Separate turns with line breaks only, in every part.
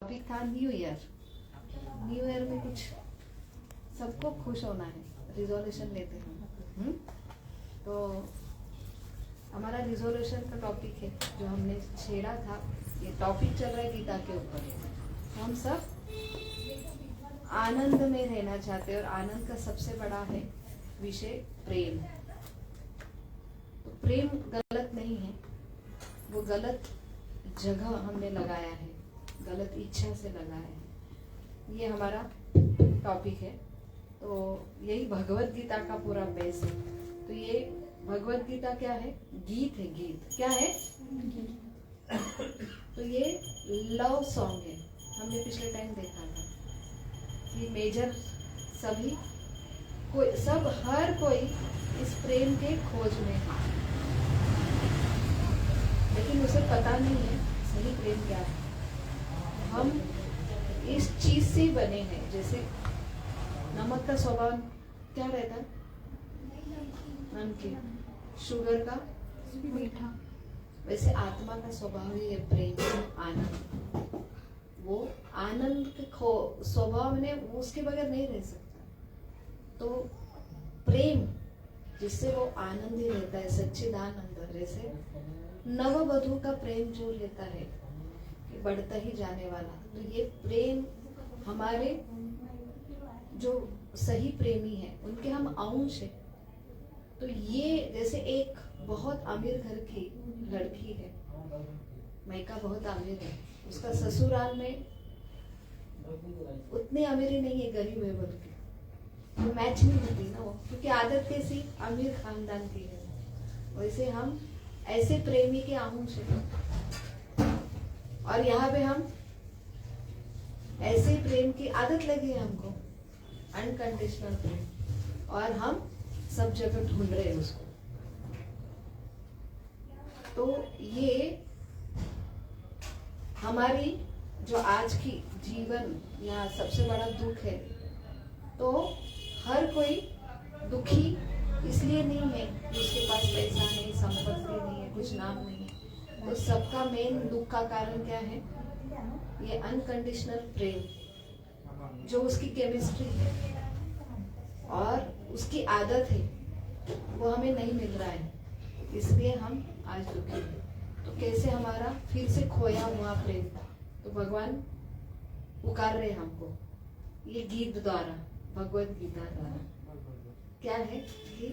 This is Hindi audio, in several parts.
टॉपिक था न्यू ईयर। न्यू ईयर में कुछ सबको खुश होना है, रिजोल्यूशन लेते हैं। तो हमारा रिजोल्यूशन का टॉपिक है जो हमने छेड़ा था। ये टॉपिक चल रहा है गीता के ऊपर। हम सब आनंद में रहना चाहते हैं और आनंद का सबसे बड़ा है विषय प्रेम। तो प्रेम गलत नहीं है, वो गलत जगह हमने लगाया है, गलत इच्छा से लगाया है। ये हमारा टॉपिक है। तो यही भगवत गीता का पूरा बेस है। तो ये भगवत गीता क्या है? गीत है। गीत क्या है? तो ये लव सॉन्ग है। हमने पिछले टाइम देखा था कि मेजर सभी कोई सब हर कोई इस प्रेम के खोज में है, लेकिन उसे पता नहीं है सही प्रेम क्या है। हम इस चीज से बने हैं। जैसे नमक का स्वभाव क्या रहता है? नमकीन। शुगर का मीठा। वैसे आत्मा का स्वभाव ही है प्रेम, आनंद। वो आनंद के स्वभाव ने वो उसके बगैर नहीं रह सकता। तो प्रेम जिससे वो आनंद ही रहता है, सच्चिदानंद। जैसे नववधु का प्रेम जो रहता है कि बढ़ता ही जाने वाला। तो ये प्रेम हमारे जो सही प्रेमी है उनके हम अंश है। तो ये जैसे एक बहुत अमीर घर की लड़की है, मायका बहुत अमीर है, उसका ससुराल में उतनी अमीरी नहीं है, गरीब है बोल के तो मैच नहीं होती ना वो, क्योंकि आदत कैसी अमीर खानदान की है। वैसे हम ऐसे प्रेमी के अंश है और यहाँ पे हम ऐसे प्रेम की आदत लगी है हमको, अनकंडीशनल प्रेम, और हम सब जगह ढूंढ रहे हैं उसको। तो ये हमारी जो आज की जीवन या सबसे बड़ा दुख है। तो हर कोई दुखी इसलिए नहीं है कि उसके पास पैसा नहीं, संपत्ति नहीं है, कुछ नाम नहीं है। तो सबका मेन दुख का कारण क्या है? ये अनकंडीशनल प्रेम जो उसकी केमिस्ट्री है और उसकी आदत है, वो हमें नहीं मिल रहा है, इसलिए हम आज दुखी हैं। तो कैसे हमारा फिर से खोया हुआ प्रेम? तो भगवान पुकार रहे हमको ये गीत द्वारा, भगवत गीता द्वारा। क्या है कि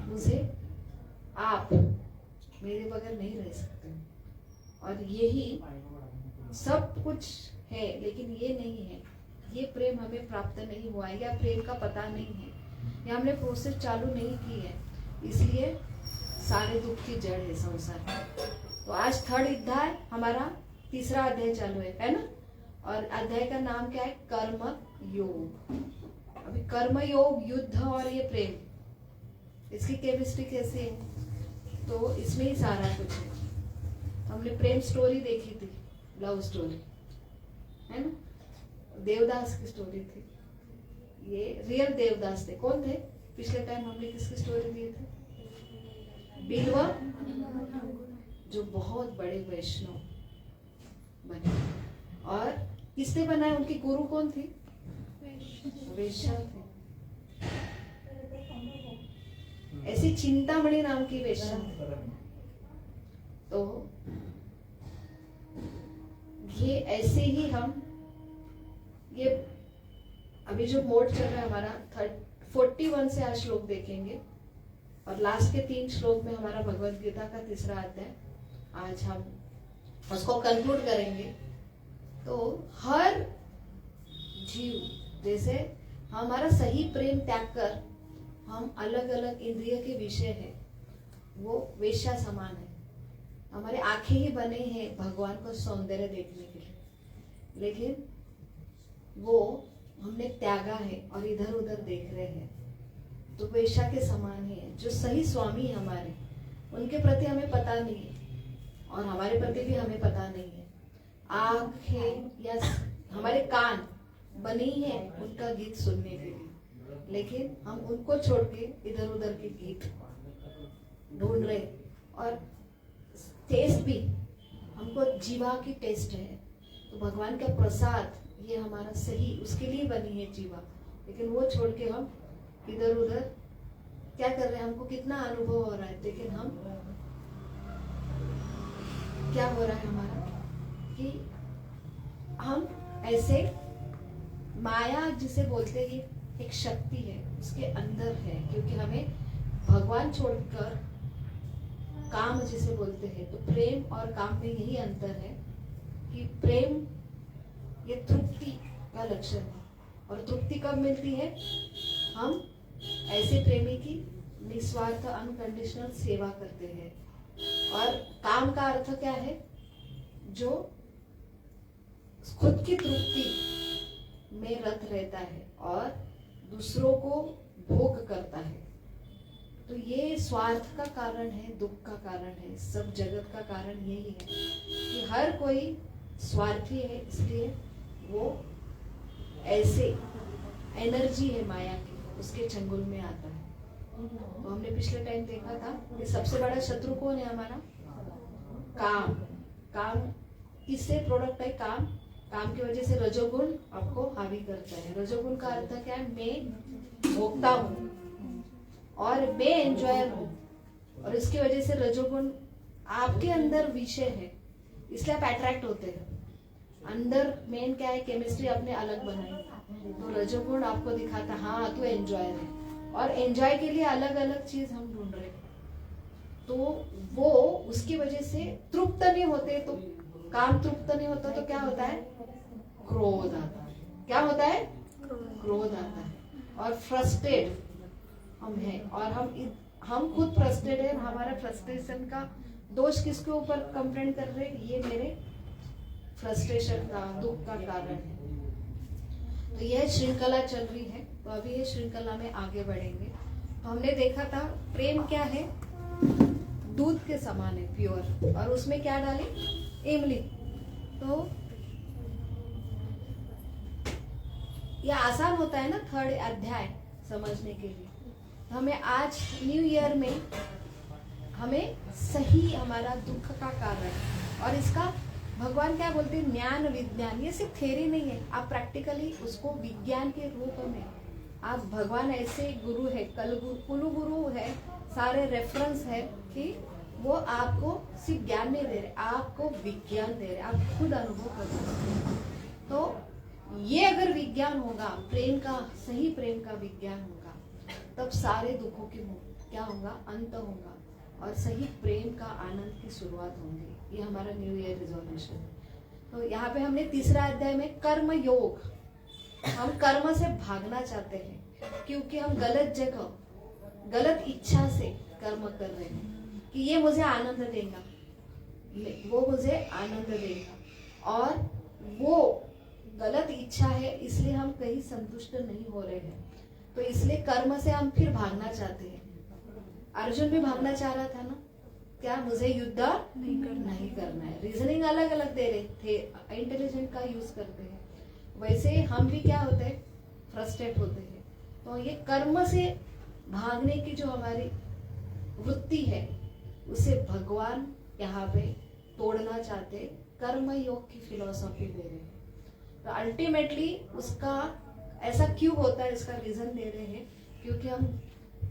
मुझे आप मेरे बगैर नहीं रह सकते, और यही सब कुछ है, लेकिन ये नहीं है, ये प्रेम हमें प्राप्त नहीं हुआ है, या प्रेम का पता नहीं है, या हमने प्रोसेस चालू नहीं की है, इसलिए सारे दुख की जड़ है संसार में। तो आज थर्ड अध्याय, हमारा तीसरा अध्याय चालू है ना? और अध्याय का नाम क्या है? कर्म योग। अभी कर्म योग, युद्ध और ये प्रेम, इसकी केमिस्ट्री कैसी है? तो इसमें ही सारा कुछ है। हमने प्रेम स्टोरी देखी थी, लव स्टोरी है ना? देवदास की स्टोरी थी। ये रियल देवदास थे। कौन थे? पिछले टाइम हमने किसकी स्टोरी दी थी? बिल्वा, जो बहुत बड़े वैष्णव बने। और किसने बनाए? उनकी गुरु कौन थी? वेश्या थी। ऐसी चिंतामणि नाम की वेश्या। तो ये ऐसे ही हम ये अभी जो मोड चल रहा है हमारा 41 से आज श्लोक देखेंगे, और लास्ट के 3 श्लोक में हमारा भगवत गीता का तीसरा अध्याय आज हम उसको कंक्लूड करेंगे। तो हर जीव जैसे हमारा सही प्रेम त्याग कर हम अलग अलग इंद्रिय के विषय है, वो वेश्या समान है। हमारे आंखें ही बने हैं भगवान को सौंदर्य देखने के लिए, लेकिन वो हमने त्यागा है और इधर उधर देख रहे हैं। तो वेश्या के समान ही है। जो सही स्वामी है हमारे, उनके प्रति हमें पता नहीं है और हमारे प्रति भी हमें पता नहीं है। आंखें या हमारे कान बनी है उनका गीत सुनने के लिए, लेकिन हम उनको छोड़ के इधर उधर के गीत ढूंढ रहे। और टेस्ट भी हमको जीवा की टेस्ट है, तो भगवान का प्रसाद ये हमारा सही, उसके लिए बनी है जीवा। लेकिन वो छोड़ के हम इधर उधर क्या कर रहे हैं, हमको कितना अनुभव हो रहा है, लेकिन हम क्या हो रहा है हमारा कि हम ऐसे माया जिसे बोलते हैं एक शक्ति है, उसके अंदर है, क्योंकि हमें भगवान छोड़कर काम जिसे बोलते हैं, तो प्रेम और काम में यही अंतर है कि प्रेम ये तृप्ति का लक्षण है, और तृप्ति कब मिलती है, हम ऐसे प्रेमी की निस्वार्थ अनकंडीशनल सेवा करते हैं। और काम का अर्थ क्या है, जो खुद की तृप्ति में रत रहता है और दूसरों को भोग करता है। तो ये स्वार्थ का कारण है, दुख का कारण है, सब जगत का कारण यही है कि हर कोई स्वार्थी है, इसलिए वो ऐसे एनर्जी है माया की, उसके चंगुल में आता है। तो हमने पिछले टाइम देखा था कि सबसे बड़ा शत्रु कौन है हमारा, काम। काम किससे प्रोडक्ट है, काम। काम की वजह से रजोगुण आपको हावी करता है। रजोगुण का अर्थ क्या है, मैं भोगता हूँ और मैं एंजॉयर हूँ, और इसकी वजह से रजोगुण आपके अंदर विषय है, इसलिए आप अट्रैक्ट होते हैं। अंदर मेन क्या है, केमिस्ट्री आपने अलग बनाई, तो रजोगुण आपको दिखाता हाँ तू एंजॉयर है, और एंजॉय के लिए अलग अलग चीज हम ढूंढ रहे हैं। तो वो उसकी वजह से तृप्त नहीं होते, तो काम तृप्त नहीं होता तो क्या होता है, क्रोध आता है। क्या होता है, क्रोध आता है, और फ्रस्ट्रेट हम हैं, और हम खुद फ्रस्ट्रेट है। हमारा फ्रस्ट्रेशन का दोष किसके ऊपर कंप्लेंट कर रहे हैं, ये मेरे फ्रस्ट्रेशन का, दुख का कारण है। तो यह श्रृंखला चल रही है, तो अभी ये श्रृंखला में आगे बढ़ेंगे। तो हमने देखा था प्रेम क्या है, दूध के समान है, प्योर, और उसमें क्या डाले, इमली। तो ये आसान होता है ना थर्ड अध्याय समझने के लिए। तो हमें आज न्यू ईयर में हमें सही हमारा दुख का कारण, और इसका भगवान क्या बोलते हैं, ज्ञान विज्ञान। ये सिर्फ थ्योरी नहीं है, आप प्रैक्टिकली उसको विज्ञान के रूप में आप, भगवान ऐसे गुरु है, कुलु गुरु है, सारे रेफरेंस है कि वो आपको सिर्फ ज्ञान नहीं दे रहे, आपको विज्ञान दे रहे, आप खुद अनुभव कर सकते हैं। तो ये अगर विज्ञान होगा, प्रेम का, सही प्रेम का विज्ञान होगा, तब सारे दुखों की क्या होगा, अंत होगा, और सही प्रेम का आनंद की शुरुआत होंगी। ये हमारा न्यू ईयर रिजोल्यूशन है। तो यहाँ पे हमने तीसरा अध्याय में कर्म योग, हम कर्म से भागना चाहते हैं, क्योंकि हम गलत जगह, गलत इच्छा से कर्म कर रहे हैं कि ये मुझे आनंद देगा, वो मुझे आनंद देगा, और वो गलत इच्छा है, इसलिए हम कहीं संतुष्ट नहीं हो रहे हैं। तो इसलिए कर्म से हम फिर भागना चाहते हैं। अर्जुन भी भागना चाह रहा था ना, क्या मुझे युद्ध नहीं करना है। रीजनिंग अलग अलग दे रहे थे, इंटेलिजेंट का यूज करते हैं। वैसे हम भी क्या होते हैं, फ्रस्ट्रेट होते हैं। तो ये कर्म से भागने की जो हमारी वृत्ति है, उसे भगवान यहाँ पे तोड़ना चाहते, कर्म योग की फिलॉसफी दे रहे हैं। तो अल्टीमेटली उसका ऐसा क्यों होता है, इसका रीजन दे रहे हैं, क्योंकि हम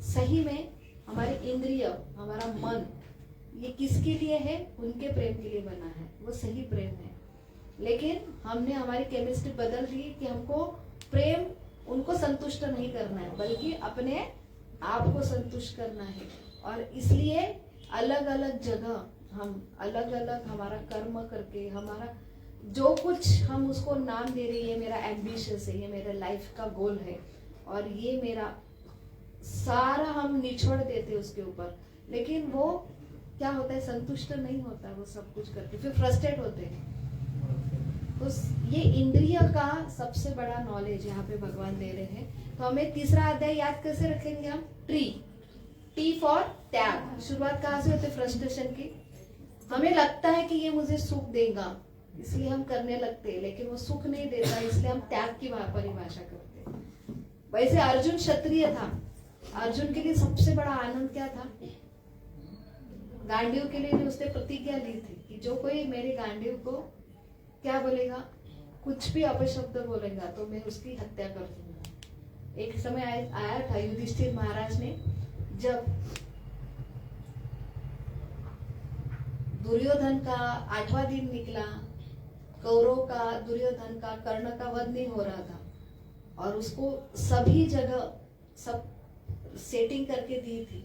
सही में हमारी इंद्रिय, हमारा मन, ये किसके लिए है, उनके प्रेम के लिए बना है, वो सही प्रेम है। लेकिन हमने हमारी केमिस्ट्री बदल दी कि हमको प्रेम उनको संतुष्ट नहीं करना है, बल्कि अपने आप को संतुष्ट करना है। और इसलिए अलग अलग जगह हम अलग अलग हमारा कर्म करके, हमारा जो कुछ हम उसको नाम दे रहे हैं, ये मेरा एम्बिशियस है, ये मेरा लाइफ का गोल है, और ये मेरा सारा हम निछोड़ देते उसके ऊपर। लेकिन वो क्या होता है, संतुष्ट नहीं होता वो सब कुछ करके, फिर फ्रस्ट्रेट होते हैं। तो ये इंद्रिय का सबसे बड़ा नॉलेज यहाँ पे भगवान दे रहे हैं। तो हमें तीसरा अध्याय याद कैसे रखेंगे हम, टी फॉर त्याग। शुरुआत कहाँ से होती है, फ्रस्ट्रेशन की। हमें लगता है कि ये मुझे सुख देगा, इसलिए हम करने लगते हैं, लेकिन वो सुख नहीं देता, इसलिए हम त्याग की परिभाषा करते हैं। वैसे अर्जुन क्षत्रिय था, अर्जुन के लिए सबसे बड़ा आनंद क्या था, गांडीव के लिए भी उसने प्रतिज्ञा ली थी कि जो कोई मेरी गांडीव को क्या बोलेगा, कुछ भी अपशब्द बोलेगा तो मैं उसकी हत्या कर दूंगा। एक समय आया था युधिष्ठिर महाराज ने, जब दुर्योधन का 8वां दिन निकला, कौरव का, दुर्योधन का, कर्ण का वध नहीं हो रहा था और उसको सभी जगह सब सेटिंग करके दी थी,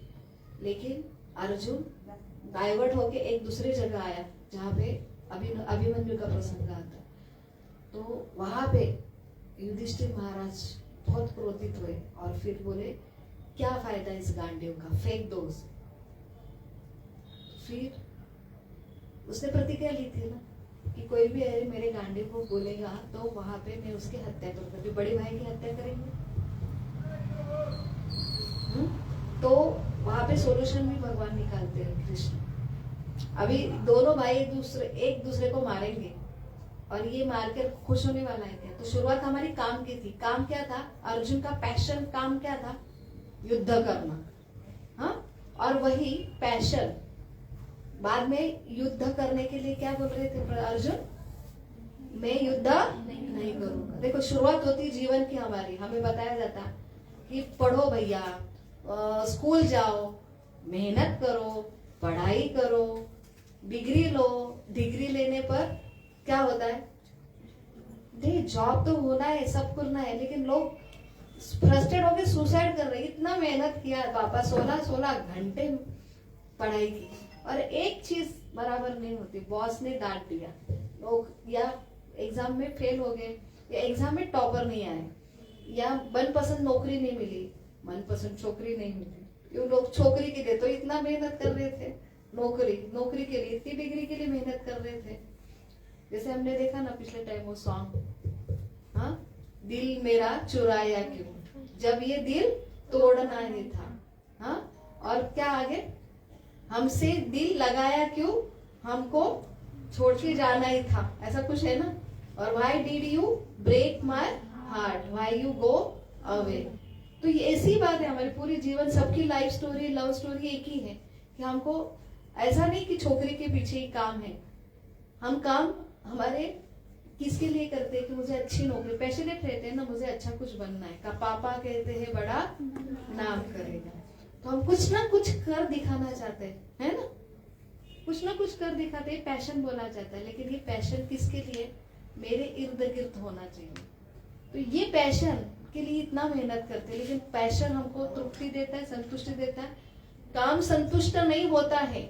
लेकिन अर्जुन डाइवर्ट होके एक दूसरे जगह आया जहाँ पे अभिमन्यु का प्रसंग आता। तो वहां पे युधिष्ठिर महाराज बहुत क्रोधित हुए और फिर बोले क्या फायदा इस गांडीव का, फेंक दो उसे। फिर उसने प्रतिज्ञा ली थी ना कि कोई भी मेरे गांडीव को बोलेगा तो वहां पे मैं उसकी हत्या करूंगा। जो बड़े भाई की हत्या करेंगे तो वहां पे सोल्यूशन भी भगवान निकालते हैं कृष्ण। अभी दोनों भाई एक दूसरे को मारेंगे और ये मारकर खुश होने वाला है क्या? तो शुरुआत हमारी काम की थी। काम क्या था? अर्जुन का पैशन काम क्या था? युद्ध करना। हाँ, और वही पैशन बाद में युद्ध करने के लिए क्या बोल रहे थे अर्जुन? मैं युद्ध नहीं करूंगा। देखो शुरुआत होती जीवन की हमारी, हमें बताया जाता कि पढ़ो भैया, स्कूल जाओ, मेहनत करो, पढ़ाई करो, डिग्री लो। डिग्री लेने पर क्या होता है? नहीं, जॉब तो होना है, सब करना है, लेकिन लोग फ्रस्ट्रेट होकर सुसाइड कर रहे हैं। इतना मेहनत किया पापा, 16 घंटे पढ़ाई की और एक चीज बराबर नहीं होती। बॉस ने डांट दिया, लोग या एग्जाम में फेल हो गए, या एग्जाम में टॉपर नहीं आए, या मनपसंद नौकरी नहीं मिली, मनपसंद छोकरी नहीं मिली। ये लोग छोकरी के लिए तो इतना मेहनत कर रहे थे, नौकरी के लिए इतनी डिग्री के लिए मेहनत कर रहे थे। जैसे हमने देखा ना पिछले टाइम वो सॉन्ग, हाँ, दिल मेरा चुराया क्यों, जब ये दिल तोड़ना ही था। हाँ, और क्या आगे? हमसे दिल लगाया क्यों, हमको छोड़ के जाना ही था, ऐसा कुछ है ना। और why did you break my heart, why you go away. तो ये ऐसी बात है हमारी पूरी जीवन, सबकी लाइफ स्टोरी, लव स्टोरी एक ही है कि हमको ऐसा नहीं कि छोकरी के पीछे ही काम है। हम काम हमारे किसके लिए करते हैं कि मुझे अच्छी नौकरी, पैशनेट रहते हैं ना, मुझे अच्छा कुछ बनना है। का पापा कहते हैं बड़ा नाम करेगा, तो हम कुछ ना कुछ कर दिखाना चाहते हैं, है ना, कुछ ना कुछ कर दिखाते हैं, पैशन बोला जाता है। लेकिन ये पैशन किसके लिए? मेरे इर्द गिर्द होना चाहिए। तो ये पैशन के लिए इतना मेहनत करते हैं, लेकिन पैशन हमको तृप्ति देता है, संतुष्टि देता है। काम संतुष्ट नहीं होता है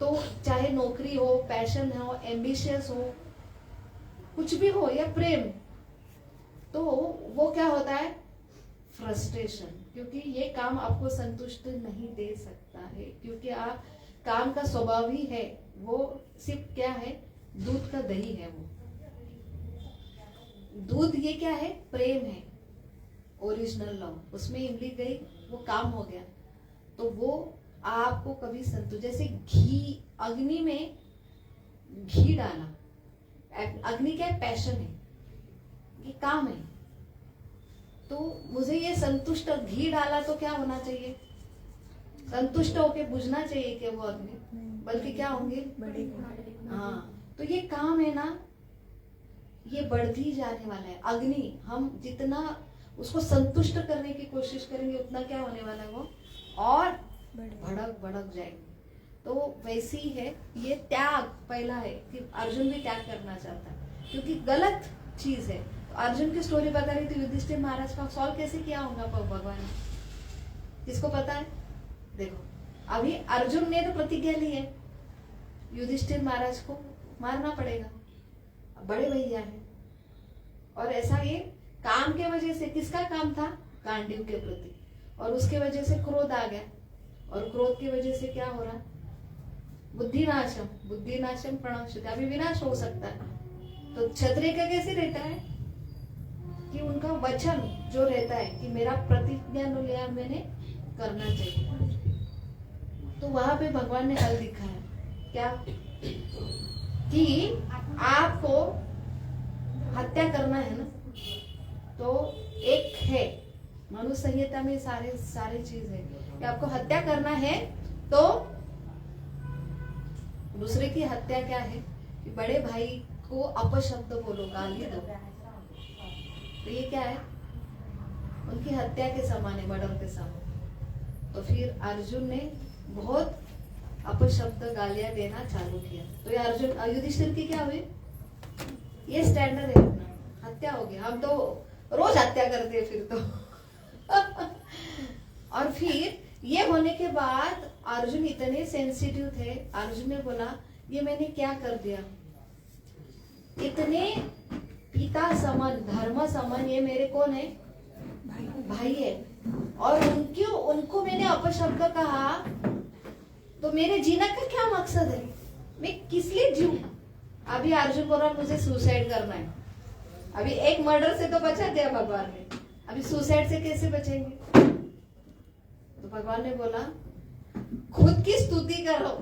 तो चाहे नौकरी हो, पैशन हो, एम्बिशियस हो, कुछ भी हो, या प्रेम, तो वो क्या होता है? फ्रस्ट्रेशन। क्योंकि ये काम आपको संतुष्ट नहीं दे सकता है, क्योंकि आप काम का स्वभाव ही है वो सिर्फ क्या है? दूध का दही है। वो दूध ये क्या है? प्रेम है, ओरिजिनल लव, उसमें इमली गई, वो काम हो गया। तो वो आपको कभी संतुष्ट, जैसे घी, अग्नि में घी डाला, अग्नि क्या है? पैशन है, ये काम है। तो मुझे ये संतुष्ट, घी डाला तो क्या होना चाहिए? संतुष्ट होके बुझना चाहिए कि वो अग्नि, बल्कि क्या होंगे? हाँ, तो ये काम है ना, ये बढ़ती जाने वाला है। अग्नि हम जितना उसको संतुष्ट करने की कोशिश करेंगे उतना क्या होने वाला है? वो और भड़क जाएगी। तो वैसे ही है ये त्याग। पहला है कि अर्जुन भी त्याग करना चाहता है, क्योंकि गलत चीज है। तो अर्जुन की स्टोरी बता रही थी, युधिष्ठिर महाराज का सॉल्व कैसे किया होगा भगवान ने, किसको पता है? देखो, अभी अर्जुन ने तो प्रतिज्ञा ली है युधिष्ठिर महाराज को मारना पड़ेगा, बड़े भैया है। और ऐसा ये काम के वजह से, किसका काम था? गांडीव के प्रति, और उसके वजह से क्रोध आ गया, और क्रोध की वजह से क्या हो रहा? बुद्धिनाशम प्रणश्यति, अभी विनाश हो सकता है। तो क्षत्रिय का कैसे रहता है कि उनका वचन जो रहता है कि मेरा प्रतिज्ञा लिया मैंने, करना चाहिए। तो वहां पे भगवान ने हल दिखाया क्या? कि आपको हत्या करना है ना, तो एक है मनु संहिता में सारे चीज है कि आपको हत्या करना है। तो दूसरे की हत्या क्या है कि बड़े भाई को अपशब्द बोलो, गाली दो, तो ये क्या है? उनकी हत्या के समान है, मर्डर के समान। तो फिर अर्जुन ने बहुत अपशब्द गालियां देना चालू किया। तो ये अर्जुन युधिष्ठिर की क्या हुई? ये स्टैंडर्ड है अपना, हत्या हो गया। हम तो रोज हत्या करते हैं फिर तो और फिर ये होने के बाद अर्जुन इतने सेंसिटिव थे, अर्जुन ने बोला ये मैंने क्या कर दिया? इतने पिता समान, धर्म समान ये मेरे कौन है? भाई है, और उनको मैंने अपशब्द कहा, तो मेरे जीने का क्या मकसद है? मैं किस लिए जीऊं? अभी अर्जुन बोल रहा मुझे सुसाइड करना है। अभी एक मर्डर से तो बचा दिया भगवान ने, अभी सुसाइड से कैसे बचेंगे? तो भगवान ने बोला खुद की स्तुति करो,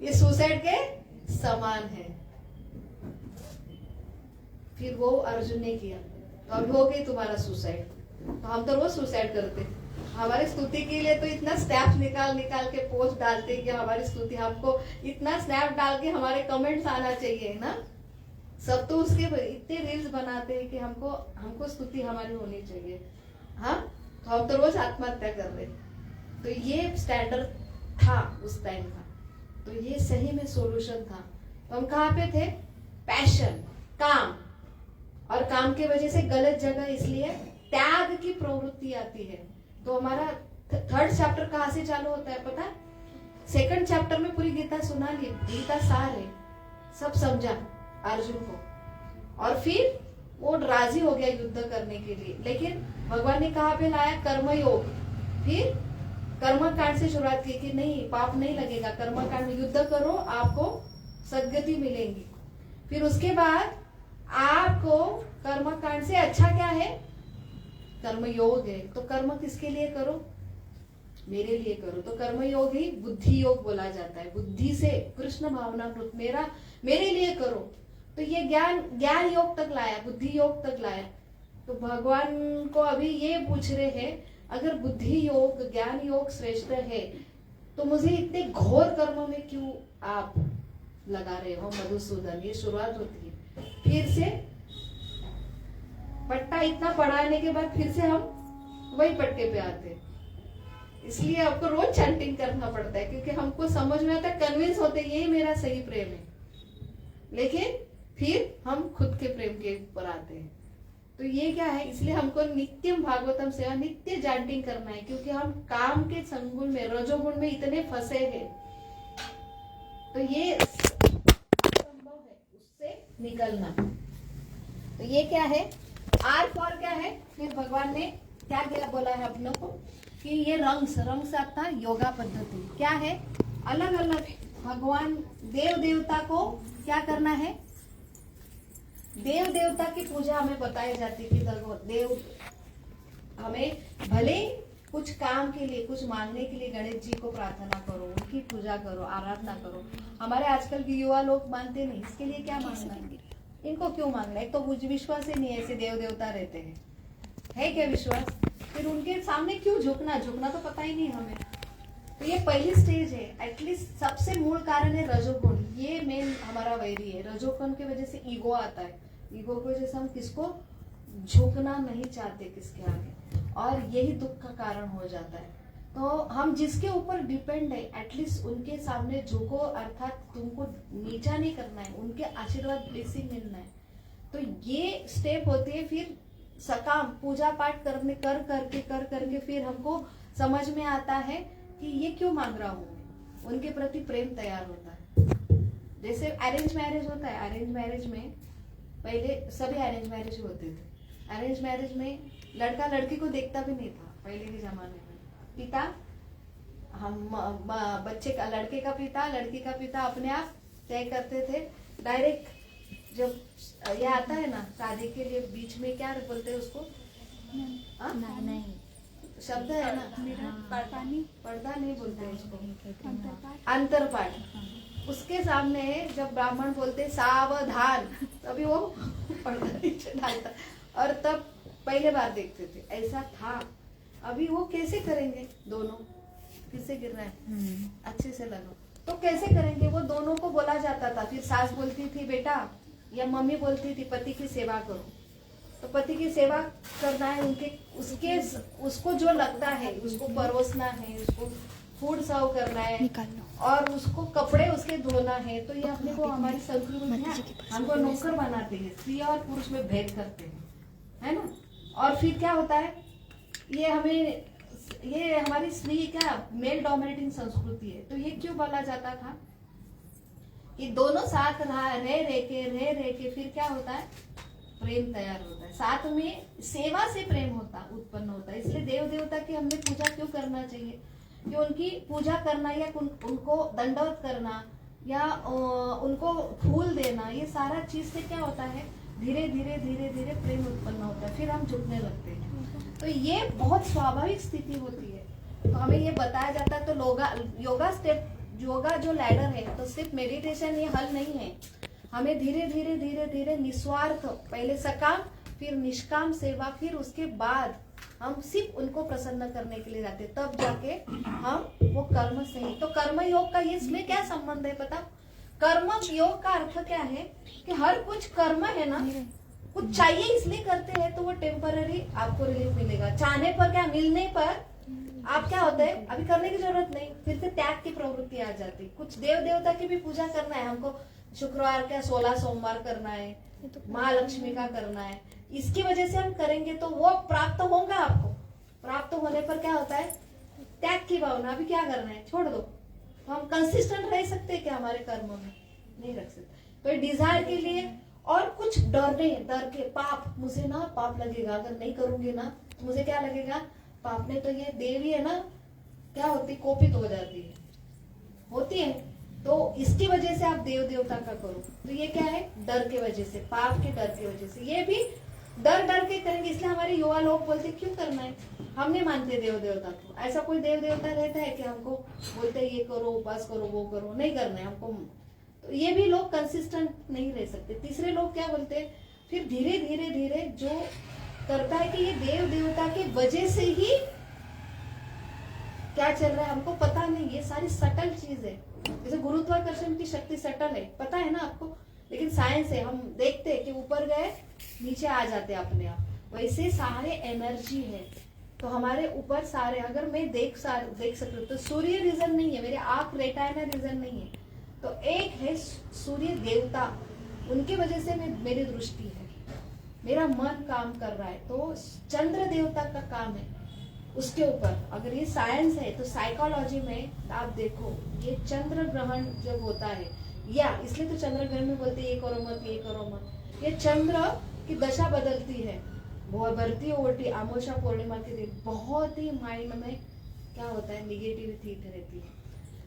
ये सुसाइड के समान है। फिर वो अर्जुन ने किया, तो अभी हो गई तुम्हारा सुसाइड। तो हम तो रोज सुसाइड करते, हमारी स्तुति के लिए तो इतना स्नैप निकाल के पोस्ट डालते कि हमारी स्तुति, हमको इतना स्नैप डाल के हमारे कमेंट्स आना चाहिए ना। सब तो उसके इतने रील्स बनाते हैं कि हमको स्तुति हमारी होनी चाहिए। हाँ, तो हम तो रोज आत्महत्या कर रहे। तो ये स्टैंडर्ड था उस टाइम का, तो ये सही में सॉल्यूशन था। तो हम कहाँ पे थे? पैशन, काम, और काम के वजह से गलत जगह, इसलिए त्याग की प्रवृत्ति आती है। तो हमारा थर्ड चैप्टर कहाँ से चालू होता है पता है? सेकंड चैप्टर में पूरी गीता सुना ली, गीता सार है, सब समझा अर्जुन को, और फिर वो राजी हो गया युद्ध करने के लिए। लेकिन भगवान ने कहाँ पे लाया? कर्मयोग। फिर कर्म कांड से शुरुआत की कि नहीं, पाप नहीं लगेगा, कर्म कांड में युद्ध करो, आपको सद्गति मिलेंगी। फिर उसके बाद आपको कर्म कांड से अच्छा क्या है? कर्म योग है। तो कर्म किसके लिए करो? मेरे लिए करो। तो कर्म योग ही बुद्धि योग बोला जाता है। बुद्धि से कृष्ण भावनामृत मेरे लिए करो। तो ये ज्ञान योग तक लाया, बुद्धि योग तक लाया। तो भगवान को अभी ये पूछ रहे हैं, अगर बुद्धि योग ज्ञान योग श्रेष्ठ है, तो मुझे इतने घोर कर्म में क्यों आप लगा रहे हो मधुसूदन? ये शुरुआत होती है। फिर से पट्टा इतना पढ़ाने के बाद फिर से हम वही पट्टे पे आते हैं। इसलिए आपको रोज चैंटिंग करना पड़ता है, क्योंकि हमको समझ में आता है, कन्विंस होते यही मेरा सही प्रेम है। लेकिन फिर हम खुद के प्रेम के ऊपर आते हैं। तो ये क्या है? इसलिए हमको नित्यम भागवतम सेवा, नित्य चैंटिंग करना है, क्योंकि हम काम के संगुण में, रजोगुण में इतने फंसे हैं। तो ये संभव है उससे निकलना। तो ये क्या है? आर फॉर क्या है? फिर भगवान ने क्या क्या बोला है अपनों को कि ये रंग से आता योगा पद्धति क्या है? अलग अलग भगवान देव देवता को क्या करना है? देव देवता की पूजा हमें बताई जाती है कि देव हमें भले कुछ काम के लिए, कुछ मांगने के लिए गणेश जी को प्रार्थना करो, उनकी पूजा करो, आराधना करो। हमारे आजकल के युवा लोग मानते नहीं, इसके लिए क्या मांगना है? इनको क्यों मांगना है? एक तो विश्वास ही नहीं है, ऐसे देव देवता रहते हैं, है क्या विश्वास? फिर उनके सामने क्यों झुकना तो पता ही नहीं हमें। तो ये पहली स्टेज है। एटलीस्ट सबसे मूल कारण है रजोगुण, ये मेन हमारा वैरी है। रजोगुण की वजह से ईगो आता है, ईगो की वजह से हम किसको झुकना नहीं चाहते किसके आगे, और यही दुख का कारण हो जाता है। तो हम जिसके ऊपर डिपेंड है, एटलीस्ट उनके सामने झुको, अर्थात तुमको नीचा नहीं करना है, उनके आशीर्वाद ब्लेसिंग मिलना है। तो ये स्टेप होती है। फिर सकाम पूजा पाठ करने कर करके फिर हमको समझ में आता है कि ये क्यों मांग रहा हूँ, उनके प्रति प्रेम तैयार होता है। जैसे अरेंज मैरिज होता है, अरेंज मैरिज में पहले सभी अरेंज मैरिज होते थे। अरेंज मैरिज में लड़का लड़की को देखता भी नहीं था पहले के जमाने में। पिता बच्चे का, लड़के का पिता लड़की का पिता अपने आप तय करते थे। डायरेक्ट जब ये आता है ना शादी के लिए, बीच में क्या बोलते हैं उसको? नहीं शब्द है ना, पर्दा नहीं बोलते उसको, अंतरपाठ। उसके सामने जब ब्राह्मण बोलते सावधान, तभी वो पर्दा नीचे डालता, और तब पहले बार देखते थे। ऐसा था। अभी वो कैसे करेंगे? दोनों फिर से गिर रहा है, अच्छे से लगो। तो कैसे करेंगे? वो दोनों को बोला जाता था। फिर सास बोलती थी बेटा या मम्मी बोलती थी पति की सेवा करो, तो पति की सेवा करना है, उसको जो लगता है उसको परोसना है, उसको फूड सर्व करना है और उसको कपड़े उसके धोना है। तो ये अपने को हमारी संस्कृति में हमको नौकर बनाते हैं, स्त्री और पुरुष में भेद करते हैं, है ना। और फिर क्या होता है, ये हमारी स्त्री क्या मेल डोमिनेटिंग संस्कृति है। तो ये क्यों बोला जाता था कि दोनों साथ रह के फिर क्या होता है, प्रेम तैयार होता है, साथ में सेवा से प्रेम उत्पन्न होता है। इसलिए देव देवता की हमने पूजा क्यों करना चाहिए, कि उनकी पूजा करना या उनको दंडवत करना या उनको फूल देना, ये सारा चीज से क्या होता है, धीरे धीरे प्रेम उत्पन्न होता है, फिर हम झुकने लगते हैं। तो ये बहुत स्वाभाविक स्थिति होती है। तो हमें ये बताया जाता है। तो योगा जो लैडर है, तो सिर्फ मेडिटेशन ये हल नहीं है। हमें धीरे धीरे निस्वार्थ, पहले सकाम फिर निष्काम सेवा, फिर उसके बाद हम सिर्फ उनको प्रसन्न करने के लिए जाते, तब जाके हम वो कर्म सही। तो कर्म योग का ये इसमें क्या संबंध है पता? कर्म योग का अर्थ क्या है कि हर कुछ कर्म है ना, कुछ चाहिए इसलिए करते हैं तो वो टेम्पररी आपको रिलीफ मिलेगा। चाहने पर क्या, मिलने पर आप क्या होता है, अभी करने की जरूरत नहीं, फिर से त्याग की प्रवृत्ति आ जाती। कुछ देव देवता की भी पूजा करना है हमको, शुक्रवार का 16 सोमवार करना है, माँ लक्ष्मी का करना है, इसकी वजह से हम करेंगे तो वो प्राप्त होगा आपको। प्राप्त होने पर क्या होता है, त्याग की भावना, अभी क्या करना है छोड़ दो। तो हम कंसिस्टेंट रह सकते हैं क्या हमारे कर्मों में? नहीं रख सकते। तो डिजायर के लिए और कुछ डर के पाप, मुझे ना पाप लगेगा, अगर नहीं करूंगी ना तो मुझे क्या लगेगा, पाप ने तो ये देवी है ना, क्या होती, कोपित हो जाती है, होती है। तो इसकी वजह से आप देव देवता का करो। तो ये क्या है, डर के वजह से, पाप के डर की वजह से, ये भी डर के करेंगे। इसलिए हमारे युवा लोग बोलते क्यों करना है, हम नहीं मानते देव देवता को। ऐसा कोई देव देवता रहता है कि हमको बोलते हैं ये करो, उपास करो, वो करो, नहीं करना है हमको। तो ये भी लोग कंसिस्टेंट नहीं रह सकते। तीसरे लोग क्या बोलते हैं, फिर धीरे धीरे जो करता है कि ये देव देवता की वजह से ही क्या चल रहा है हमको पता नहीं। ये सारी सटल चीज है। जैसे गुरुत्वाकर्षण की शक्ति सटल है, पता है ना आपको, लेकिन साइंस है, हम देखते हैं कि ऊपर गए नीचे आ जाते अपने आप। वैसे सारे एनर्जी है। तो हमारे ऊपर सारे, अगर मैं देख सकती हूँ तो सूर्य रीजन नहीं है, मेरे आंख रेटाइना रीजन नहीं है, तो एक है सूर्य देवता, उनकी वजह से मेरी दृष्टि है, मेरा मन काम कर रहा है। तो चंद्र देवता का काम है उसके ऊपर। अगर ये साइंस है तो साइकोलॉजी में आप देखो, ये चंद्र ग्रहण जब होता है, या इसलिए तो चंद्र ग्रहण में बोलते ये करो मत, ये करो मत। ये चंद्र की दशा बदलती है, बढ़ती है उल्टी, अमावस्या पूर्णिमा के दिन बहुत ही माइंड में क्या होता है, निगेटिविटी रहती है।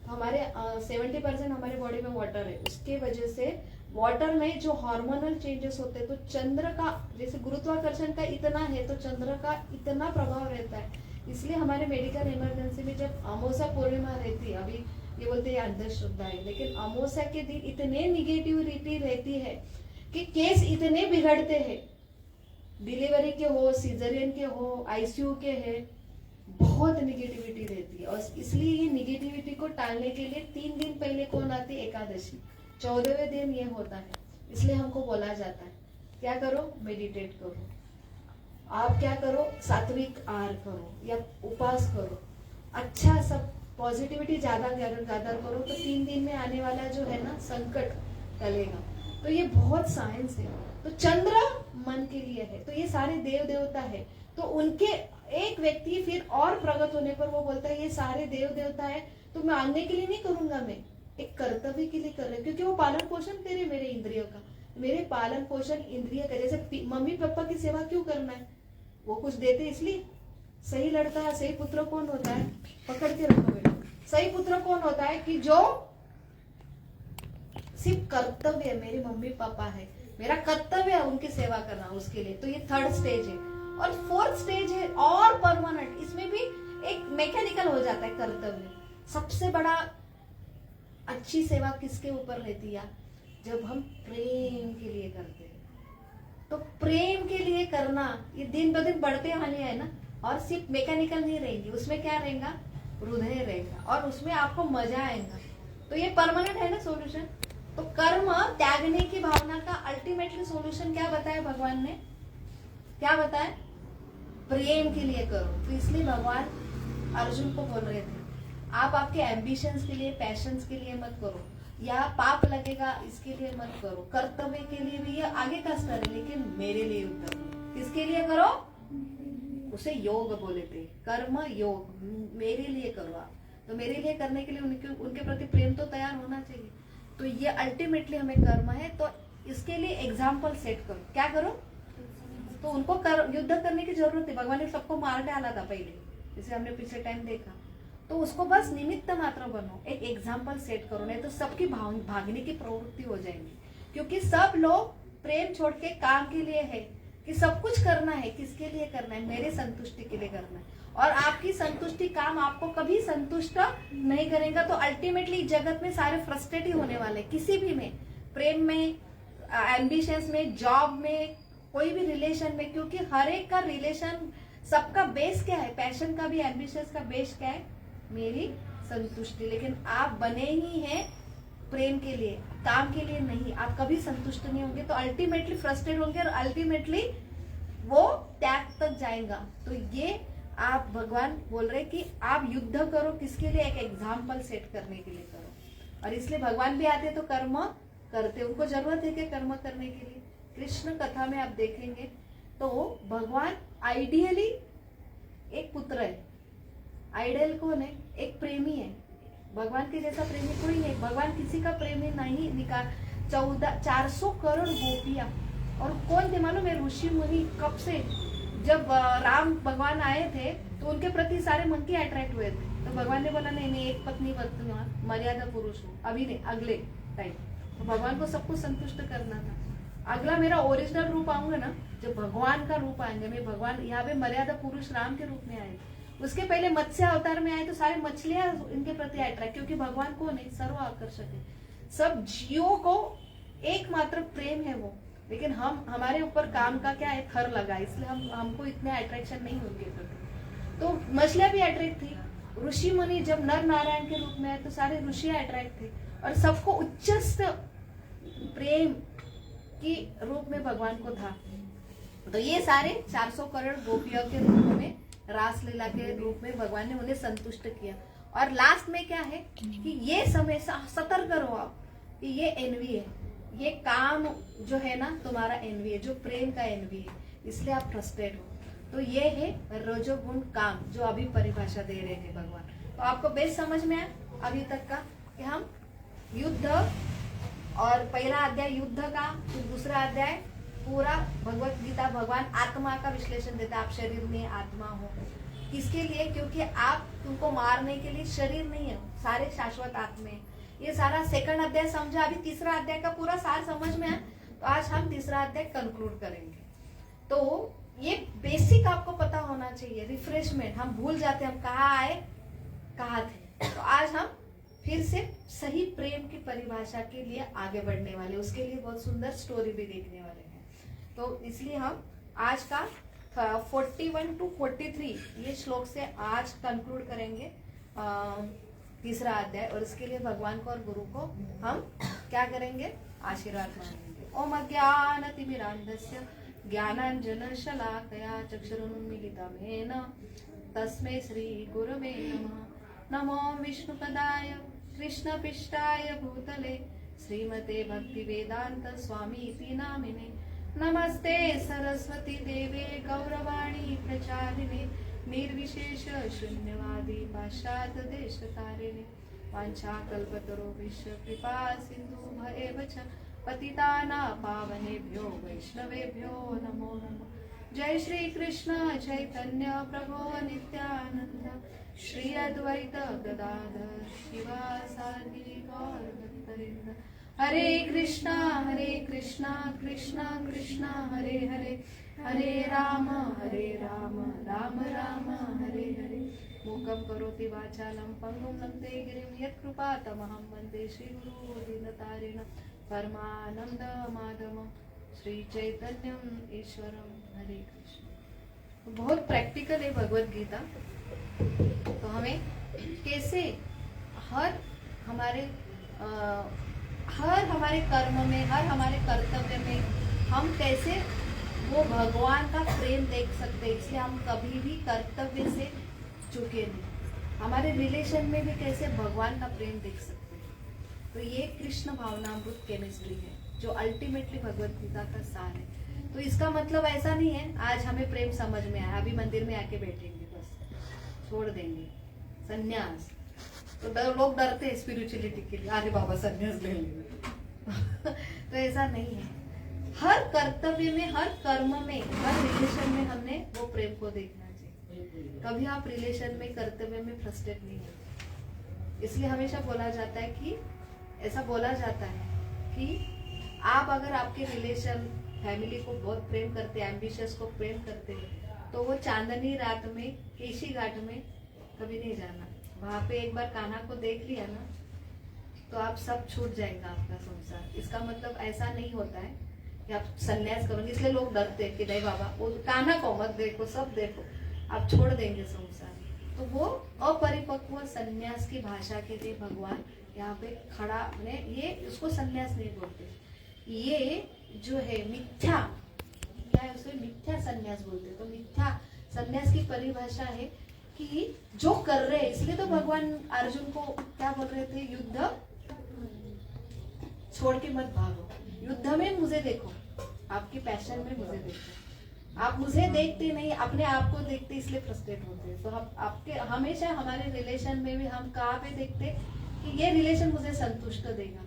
हमारे 70% हमारे बॉडी में वाटर है, उसके वजह से वाटर में जो हार्मोनल चेंजेस होते हैं, तो चंद्र का जैसे गुरुत्वाकर्षण का इतना है तो चंद्र का इतना प्रभाव रहता है। इसलिए हमारे मेडिकल इमरजेंसी में जब अमावस्या पूर्णिमा रहती है, अभी ये बोलते हैं अंधश्रद्धा है, लेकिन अमावस्या के दिन इतने निगेटिविटी रहती है कि केस इतने बिगड़ते हैं, डिलीवरी के हो, सीजरियन के हो, आईसीयू के है, बहुत निगेटिविटी रहती है। और इसलिए ये निगेटिविटी को टालने के लिए 3 दिन पहले कौन आती है, एकादशी, 14वें दिन ये होता है। इसलिए हमको बोला जाता है क्या करो, मेडिटेट करो, आप क्या करो, सात्विक आहार करो या उपवास करो, अच्छा सब पॉजिटिविटी ज्यादा करो, तो 3 दिन में आने वाला जो है ना संकट टलेगा। तो ये बहुत साइंस है। तो चंद्र मन के लिए है, तो ये सारे देव देवता है। तो उनके एक व्यक्ति फिर और प्रगत होने पर वो बोलता है ये सारे देव देवता है, तो मैं मानने के लिए नहीं करूंगा, मैं एक कर्तव्य के लिए कर रहे, क्योंकि वो पालन पोषण करे मेरे इंद्रियों का, मेरे पालन पोषण इंद्रिय का। जैसे मम्मी पापा की सेवा क्यों करना है, वो कुछ देते इसलिए। सही लड़का, सही पुत्र कौन होता है, पकड़ के रखो बेटा, सही पुत्र कौन होता है कि जो सिर्फ कर्तव्य है, मेरे मम्मी पापा है, मेरा कर्तव्य है उनकी सेवा करना, उसके लिए। तो ये 3rd स्टेज है। और 4th स्टेज है और परमानेंट, इसमें भी एक मैकेनिकल हो जाता है कर्तव्य। सबसे बड़ा अच्छी सेवा किसके ऊपर रहती है, जब हम प्रेम के लिए करते हैं। तो प्रेम के लिए करना ये दिन ब दिन बढ़ते आने है ना, और सिर्फ मैकेनिकल नहीं रहेंगी, उसमें क्या रहेगा, हृदय रहेगा, और उसमें आपको मजा आएगा। तो ये परमानेंट है ना सॉल्यूशन। तो कर्म त्यागने की भावना का अल्टीमेटली सॉल्यूशन क्या बताया भगवान ने? क्या बताया? प्रेम के लिए करो। तो इसलिए भगवान अर्जुन को बोल रहे थे, आप आपके एम्बिशंस के लिए, पैशंस के लिए मत करो, या पाप लगेगा इसके लिए मत करो, कर्तव्य के लिए भी ये आगे का स्तर है, लेकिन मेरे लिए युद्ध करो। किसके लिए करो? उसे योग बोले थे, कर्म योग, मेरे लिए करो आप। तो मेरे लिए करने के लिए उनके प्रति प्रेम तो तैयार होना चाहिए। तो ये अल्टीमेटली हमें कर्म है। तो इसके लिए एग्जाम्पल सेट करो। क्या करो? तो उनको युद्ध करने की जरूरत है। भगवान ने सबको मार डाला था पहले, जैसे हमने पिछले टाइम देखा। तो उसको बस निमित्त मात्र बनो, एक एग्जाम्पल सेट करो, नहीं तो सबकी भागने की प्रवृत्ति हो जाएंगी। क्योंकि सब लोग प्रेम छोड़ के काम के लिए है कि सब कुछ करना है। किसके लिए करना है? मेरे संतुष्टि के लिए करना है। और आपकी संतुष्टि काम आपको कभी संतुष्ट नहीं करेगा। तो अल्टीमेटली जगत में सारे फ्रस्ट्रेट ही होने वाले, किसी भी में, प्रेम में, एम्बिशंस में, जॉब में, कोई भी रिलेशन में। क्योंकि हर एक का रिलेशन, सबका बेस क्या है? पैशन का भी, एम्बिशंस का बेस क्या है? मेरी संतुष्टि। लेकिन आप बने ही हैं प्रेम के लिए, काम के लिए नहीं। आप कभी संतुष्ट नहीं होंगे, तो अल्टीमेटली फ्रस्ट्रेट होंगे और अल्टीमेटली वो त्याग तक जाएगा। तो ये आप, भगवान बोल रहे कि आप युद्ध करो, किसके लिए? एक एग्जाम्पल सेट करने के लिए करो। और इसलिए भगवान भी आते तो कर्म करते, उनको जरूरत है कि कर्म करने के लिए। कृष्ण कथा में आप देखेंगे तो भगवान आइडियली एक पुत्र है। आइडियल कौन है? एक प्रेमी है। भगवान के जैसा प्रेमी कोई नहीं। भगवान किसी का प्रेमी नहीं निकाल। 400 करोड़ गोपियां, और कौन थे मालूम है? ऋषि मुनि। कब से? जब राम भगवान आए थे तो उनके प्रति सारे मंकी अट्रैक्ट हुए थे। तो भगवान ने बोला नहीं, मैं एक पत्नी मर्यादा पुरुष हूँ, अभी नहीं, अगले टाइम। तो भगवान को सबको संतुष्ट करना था। अगला मेरा ओरिजिनल रूप आऊंगा ना, जब भगवान का रूप आएंगे, मैं भगवान यहाँ पे मर्यादा पुरुष राम के रूप में आए। उसके पहले मत्स्य अवतार में आए तो सारे मछलियां इनके प्रति अट्रैक्ट, क्योंकि भगवान कौन है? सर्व आकर्षक है। सब जीवों को एकमात्र प्रेम है वो। लेकिन हमारे ऊपर काम का क्या है? थर लगा, इसलिए हमको इतने अट्रैक्शन नहीं उनके प्रति। तो मछलियां भी अट्रैक्ट थी। ऋषि मुनि जब नर नारायण के रूप में आए तो सारे ऋषि अट्रैक्ट थे, और सबको उच्चस्त प्रेम की रूप में भगवान को था। तो ये सारे 400 करोड़ गोपियों के रूप में, रासलीला के रूप में भगवान ने उन्हें संतुष्ट किया। और लास्ट में क्या है कि ये समय सतर्क रहो आप कि ये एनवी है, ये काम जो है ना तुम्हारा एनवी है, जो प्रेम का एनवी है, इसलिए आप फ्रस्ट्रेट हो। तो ये है रजोगुण काम, जो अभी परिभाषा दे रहे थे भगवान। तो आपको बेस्ट समझ में आया अभी तक का कि हम युद्ध, और पहला अध्याय युद्ध का, फिर दूसरा अध्याय पूरा भगवत गीता भगवान आत्मा का विश्लेषण देता है। आप शरीर में आत्मा हो, किसके लिए? क्योंकि आप, तुमको मारने के लिए शरीर नहीं है, सारे शाश्वत आत्मे हैं। ये सारा सेकंड अध्याय समझा। अभी तीसरा अध्याय का पूरा सार समझ में आया, तो आज हम तीसरा अध्याय कंक्लूड करेंगे। तो ये बेसिक आपको पता होना चाहिए। रिफ्रेशमेंट, हम भूल जाते हैं हम कहाँ आए कहाँ थे। तो आज हम फिर से सही प्रेम की परिभाषा के लिए आगे बढ़ने वाले, उसके लिए बहुत सुंदर स्टोरी भी देखने वाले हैं। तो इसलिए हम आज का 41 to 43 ये श्लोक से आज कंक्लूड करेंगे तीसरा अध्याय। और इसके लिए भगवान को और गुरु को हम क्या करेंगे? आशीर्वाद मांगेंगे। ओम अज्ञानतिमिरान्धस्य ज्ञानाञ्जनशलाकया चक्षुरुन्मीलितं तस्मै श्री गुरवे नमः। नमो विष्णुपदाय कृष्णपिष्टाय भूतले श्रीमते भक्तिवेदांत स्वामी नामिने। नमस्ते सरस्वती देवे गौरवाणी प्रचारिणे निर्विशेष शून्यवादी पाश्चात्य देशतारिणे। वाञ्छाकल्पतरुभ्यश्च कृपा सिन्धु भवेव च पतितानां पावनेभ्यो वैष्णवेभ्यो नमो नमः। जय श्री कृष्ण चैतन्य प्रभो नित्यानंद श्री अद्वैत गदाधर शिवासादि गौर भक्तवृंद। हरे कृष्णा कृष्णा कृष्णा हरे हरे, हरे राम राम राम हरे हरे। मूकं करोति वाचालं पंगुं लंघते गिरिं यत्कृपातमहं वन्दे श्रीगुरुं दीनतारिणं परमानन्दमाधवं श्री चैतन्यम ईश्वरम। हरे कृष्ण। बहुत प्रैक्टिकल है भगवत गीता। तो हमें कैसे हर हमारे हर हमारे कर्म में, हर हमारे कर्तव्य में हम कैसे वो भगवान का प्रेम देख सकते हैं। इसलिए हम कभी भी कर्तव्य से चूके नहीं। हमारे रिलेशन में भी कैसे भगवान का प्रेम देख सकते हैं। तो ये कृष्ण भावनामृत केमिस्ट्री है जो अल्टीमेटली भगवत गीता का सार है। तो इसका मतलब ऐसा नहीं है आज हमें प्रेम समझ में आया अभी मंदिर में आके बैठेंगे बस छोड़ देंगे संन्यास। तो लोग डरते हैं स्पिरिचुअलिटी के लिए, अरे बाबा संन्यास ले लेंगे तो ऐसा नहीं है। हर कर्तव्य में, हर कर्म में, हर रिलेशन में हमने वो प्रेम को देखना चाहिए। कभी आप रिलेशन में, कर्तव्य में फ्रस्ट्रेट नहीं होते। इसलिए हमेशा बोला जाता है कि ऐसा बोला जाता है कि आप अगर आपके रिलेशन, फैमिली को बहुत प्रेम करते, एम्बिशियस को प्रेम करते हैं तो वो चांदनी रात में केशी घाट में कभी नहीं जाना। वहां पे एक बार कान्हा को देख लिया ना तो आप सब छूट जाएगा आपका संसार। इसका मतलब ऐसा नहीं होता है कि आप संन्यास करोगे। इसलिए लोग डरते हैं कि नहीं बाबा वो कान्हा को मत देखो, सब देखो, आप छोड़ देंगे संसार। तो वो अपरिपक्व संन्यास की भाषा के लिए भगवान यहाँ पे खड़ा है। ये उसको संन्यास नहीं बोलते, ये जो है मिथ्या, क्या है उसे मिथ्या संन्यास बोलते। तो मिथ्या संन्यास की परिभाषा है कि जो कर रहे हैं। इसलिए तो भगवान अर्जुन को क्या बोल रहे थे, युद्ध छोड़ के मत भागो, युद्ध में मुझे देखो, आपके पैशन में मुझे देखो। आप मुझे देखते नहीं, अपने आप को देखते, इसलिए फ्रस्ट्रेट होते हैं। तो हम आपके हमेशा हमारे रिलेशन में भी हम कहाँ पे देखते कि ये रिलेशन मुझे संतुष्ट देगा,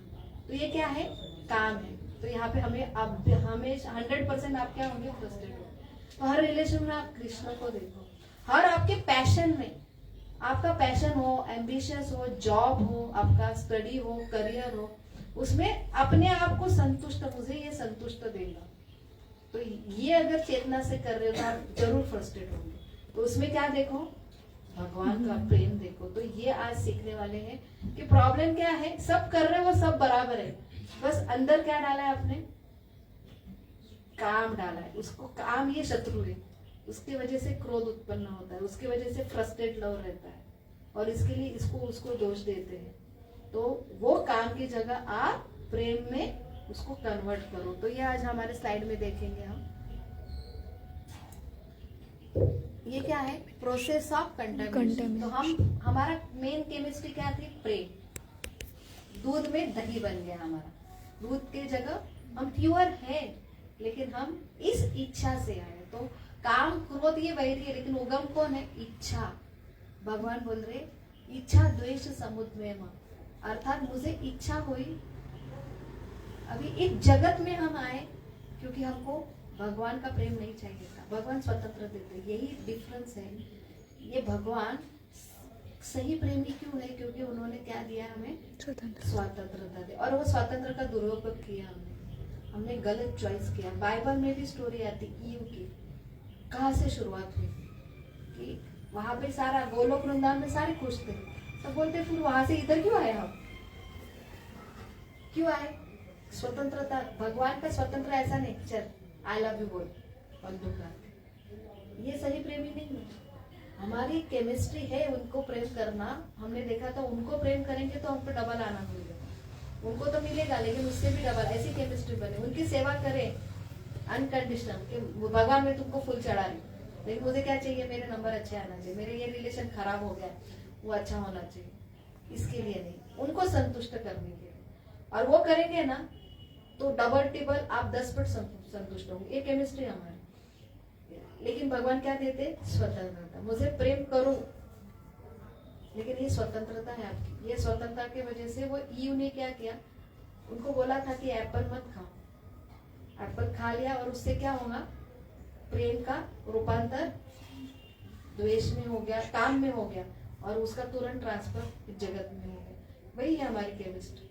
तो ये क्या है, काम है। तो यहाँ पे हमें आप हमेशा 100% आप क्या होंगे, फ्रस्ट्रेट होंगे। तो हर रिलेशन में आप कृष्ण को देखो। हर आपके पैशन में, आपका पैशन हो, एम्बिशियस हो, जॉब हो, आपका स्टडी हो, करियर हो, उसमें अपने आप को संतुष्ट, मुझे ये संतुष्ट देगा। तो ये अगर चेतना से कर रहे हो तो आप जरूर फ्रस्ट्रेट होंगे। तो उसमें क्या देखो, भगवान का प्रेम देखो। तो ये आज सीखने वाले हैं कि प्रॉब्लम क्या है, सब कर रहे हो, सब बराबर है, बस अंदर क्या डाला है आपने, काम डाला है। उसको काम, ये शत्रु है, उसकी वजह से क्रोध उत्पन्न होता है, उसकी वजह से फ्रस्ट्रेट लव रहता है, और इसके लिए इसको उसको दोष देते हैं। तो वो काम की जगह आप प्रेम में उसको कन्वर्ट करो। तो ये आज हमारे स्लाइड में देखेंगे हम। ये क्या है, प्रोसेस ऑफ कंटामिनेशन। तो हम, हमारा मेन केमिस्ट्री क्या थी, प्रेम। दूध में दही बन गया हमारा, दूध के जगह हम प्योर है, लेकिन हम इस इच्छा से आए। तो काम, क्रोध ये वैरी है, लेकिन उगम कौन है, इच्छा। भगवान बोल रहे इच्छा द्वेष समुद्रम, अर्थात मुझे इच्छा हुई। अभी इस जगत में हम आए क्योंकि हमको भगवान का प्रेम नहीं चाहिए था, भगवान स्वतंत्र देते, यही डिफरेंस है। ये भगवान सही प्रेमी क्यों है, क्योंकि उन्होंने क्या दिया हमें, स्वतंत्रता दी, और वो स्वतंत्र का दुरुपयोग किया हमने गलत चॉइस किया। बाइबल में भी स्टोरी आती ईव की, कहाँ से शुरुआत हुई कि वहां पे सारा गोलोक वृंदावन में सारे खुश थे, तो बोलते फिर वहां से इधर क्यों आए, हम क्यों आए, स्वतंत्रता। भगवान का स्वतंत्र ऐसा नहीं, चल आई लव यू बोल बंदूक का, ये सही प्रेमी नहीं है। हमारी केमिस्ट्री है उनको प्रेम करना। हमने देखा था उनको प्रेम करेंगे तो हमको डबल आना मिलेगा, उनको तो मिलेगा लेकिन उससे भी डबल, ऐसी केमिस्ट्री बने। उनकी सेवा करें अनकंडीशनल, कि भगवान मैं तुमको फूल चढ़ा रही, लेकिन मुझे क्या चाहिए, मेरे नंबर अच्छे आना चाहिए, मेरे ये रिलेशन खराब हो गया वो अच्छा होना चाहिए, इसके लिए नहीं, उनको संतुष्ट करने के लिए। और वो करेंगे ना तो डबल टिबल आप 10% संतुष्ट होंगे। ये केमिस्ट्री हमारी। लेकिन भगवान क्या देते, स्वतंत्रता। मुझे प्रेम करो, लेकिन ये स्वतंत्रता है आपकी। ये स्वतंत्रता की वजह से वो ईव ने क्या किया, उनको बोला था कि एप्पल मत खाओ, एप्पल खा लिया, और उससे क्या होगा, प्रेम का रूपांतर द्वेष में हो गया, काम में हो गया, और उसका तुरंत ट्रांसफर जगत में हो गया। वही है हमारी केमिस्ट्री।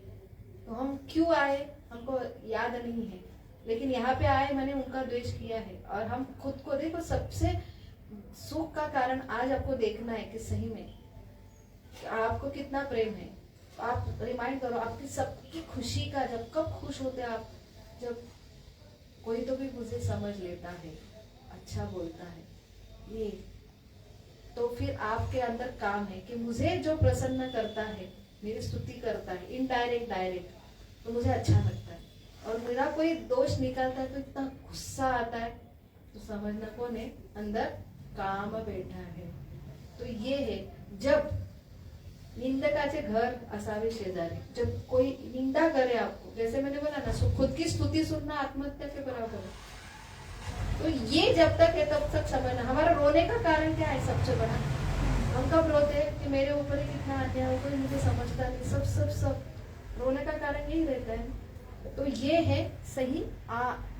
तो हम क्यों आए हमको याद नहीं है, लेकिन यहाँ पे आए, मैंने उनका द्वेष किया है। और हम खुद को देखो, सबसे सुख का कारण आज आपको देखना है कि सही में आपको कितना प्रेम है। आप रिमाइंड करो आपकी सबकी खुशी का, जब कब खुश होते हैं आप, जब कोई तो भी मुझे समझ लेता है, अच्छा बोलता है, ये तो फिर आपके अंदर काम है कि मुझे जो प्रसन्न करता है, मेरी स्तुति करता है, इनडायरेक्ट डायरेक्ट, तो मुझे अच्छा लगता है, और मेरा कोई दोष निकलता है तो इतना गुस्सा आता है, तो समझना कौन है अंदर काम बैठा है। तो ये है, जब निंदकाचे घर असावे शेजारी, जब कोई निंदा करे आपको, जैसे मैंने बोला ना, खुद की स्तुति सुनना आत्महत्या के बराबर है। तो ये जब तक है तब तक समझना। हमारा रोने का कारण क्या है सबसे बड़ा? हम कब रोते हैं कि मेरे ऊपर ही कितना अन्याय हो, कोई मुझे समझता नहीं, सब सब सब रोने का कारण यही रहता है। तो ये है सही,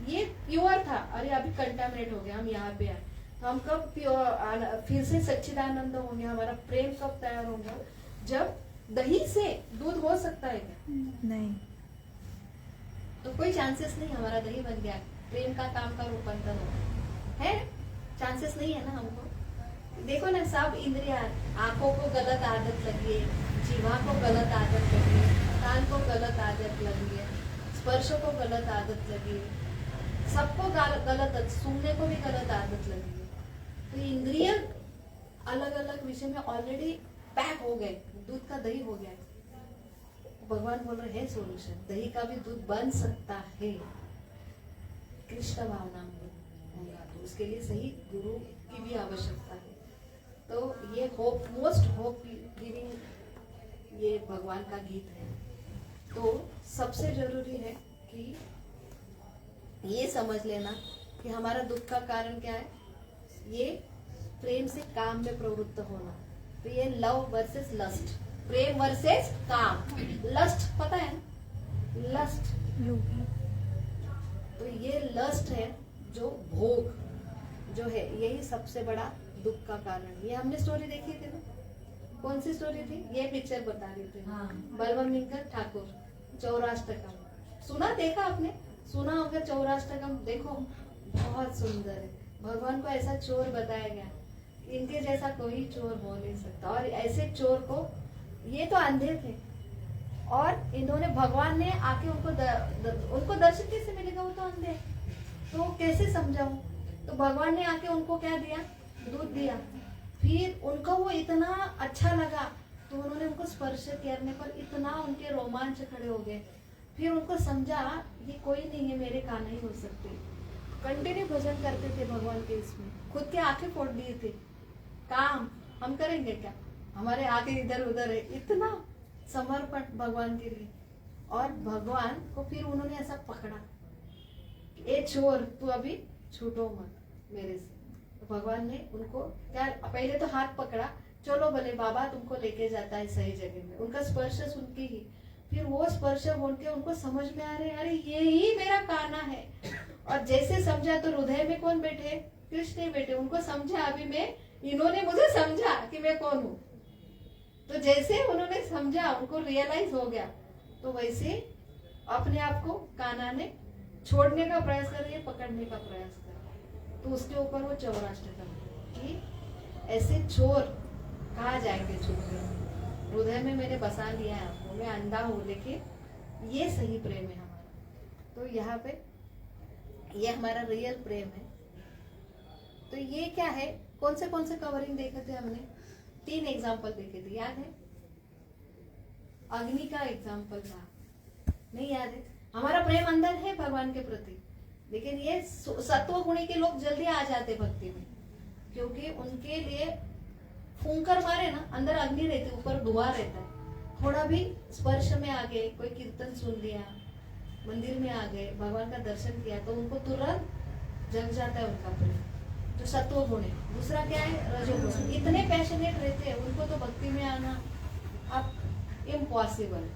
ये प्योर था, अरे अभी कंटामिनेट हो गया, हम यहाँ पे आए, तो हम कब प्योर फिर से सच्चिदानंद होंगे, हमारा प्रेम कब तैयार होगा? जब दही से दूध हो सकता है क्या?
नहीं।
तो कोई चांसेस नहीं हमारा दही बन गया, प्रेम का काम का रूपांतर होगा, है चांसेस नहीं है ना हमको। देखो ना, सब इंद्रिया, आंखों को गलत आदत लगी है, जीवा को गलत आदत लगी है, कान को गलत आदत लगी है, स्पर्श को गलत आदत लगी है, सबको गलत, सुनने को भी गलत आदत लगी है। तो इंद्रिय अलग अलग विषय में ऑलरेडी पैक हो गए, दूध का दही हो गया है। भगवान बोल रहे हैं सोल्यूशन, दही का भी दूध बन सकता है कृष्ण भावना में होगा, तो उसके लिए सही गुरु की भी आवश्यकता है। तो ये होप, मोस्ट होप गिविंग ये भगवान का गीत है। तो सबसे जरूरी है कि ये समझ लेना कि हमारा दुख का कारण क्या है, ये प्रेम से काम में प्रवृत्त होना। तो ये लव वर्सेस लस्ट, प्रेम वर्सेस काम। लस्ट पता है ना, लस्ट, तो ये लस्ट है जो भोग जो है, यही सबसे बड़ा दुख का कारण। ये हमने स्टोरी देखी थी ना, कौन सी स्टोरी थी? ये पिक्चर बता रही थी, बलवंत ठाकुर चौराष्टकम। सुना, देखा आपने? सुना होगा चौराष्टकम, देखो बहुत सुंदर है। भगवान को ऐसा चोर बताया गया, इनके जैसा कोई चोर हो नहीं सकता। और ऐसे चोर को, ये तो अंधे थे, और इन्होंने, भगवान ने आके उनको दर्शन कैसे मिलेगा, वो तो अंधे, तो कैसे समझाऊं? तो भगवान ने आके उनको क्या दिया? दूध दिया। फिर उनको वो इतना अच्छा लगा, तो उन्होंने उनको स्पर्श करने पर इतना उनके रोमांच खड़े हो गए। फिर उनको समझा ये कोई नहीं है, मेरे कान्हा ही हो सकते। कंटिन्यू भजन करते थे भगवान के, इसमें खुद के आंखें फोड़ दिए थे। काम हम करेंगे क्या? हमारे आंखें इधर उधर है, इतना समर्पण भगवान के लिए। और भगवान को फिर उन्होंने ऐसा पकड़ा, ए चोर, तू अभी छूटो मत मेरे से। तो भगवान ने उनको क्या, पहले तो हाथ पकड़ा, चलो भले बाबा तुमको लेके जाता है सही जगह में। उनका स्पर्श सुन के ही, फिर वो स्पर्श बोल के उनको समझ में आ रहे, अरे ये ही मेरा कान्हा है। और जैसे समझा तो हृदय में कौन बैठे? कृष्ण बैठे। उनको समझा, अभी मैं, इन्होंने मुझे समझा कि मैं कौन हूँ। तो जैसे उन्होंने समझा, उनको रियलाइज हो गया, तो वैसे अपने आप को कान्हा ने छोड़ने का प्रयास कर रही है, पकड़ने का प्रयास कर रही है। तो उसके ऊपर वो चौराष्टकम कि ऐसे चोर कहाँ जाएंगे छूट के, हृदय में मैंने बसा लिया है आपको, मैं अंधा हूँ, लेकिन ये सही प्रेम है हमारा। तो यहाँ पे ये हमारा रियल प्रेम है। तो ये क्या है, कौन से कवरिंग देखे थे हमने? 3 एग्जाम्पल देखे थे, याद है? अग्नि का एग्जाम्पल था, नहीं याद है? हमारा प्रेम अंदर है भगवान के प्रति, लेकिन ये सत्व गुणी के लोग जल्दी आ जाते भक्ति में, क्योंकि उनके लिए फूंकर मारे ना, अंदर अग्नि रहती, ऊपर धुआं रहता है। थोड़ा भी स्पर्श में आ गए, कोई कीर्तन सुन लिया, मंदिर में आ गए, भगवान का दर्शन किया, तो उनको तुरंत जग जाता है उनका प्रेम, जो सत्व गुण है। दूसरा क्या है? रजोगुण। इतने पैशनेट रहते हैं, उनको तो भक्ति में आना अब इम्पॉसिबल।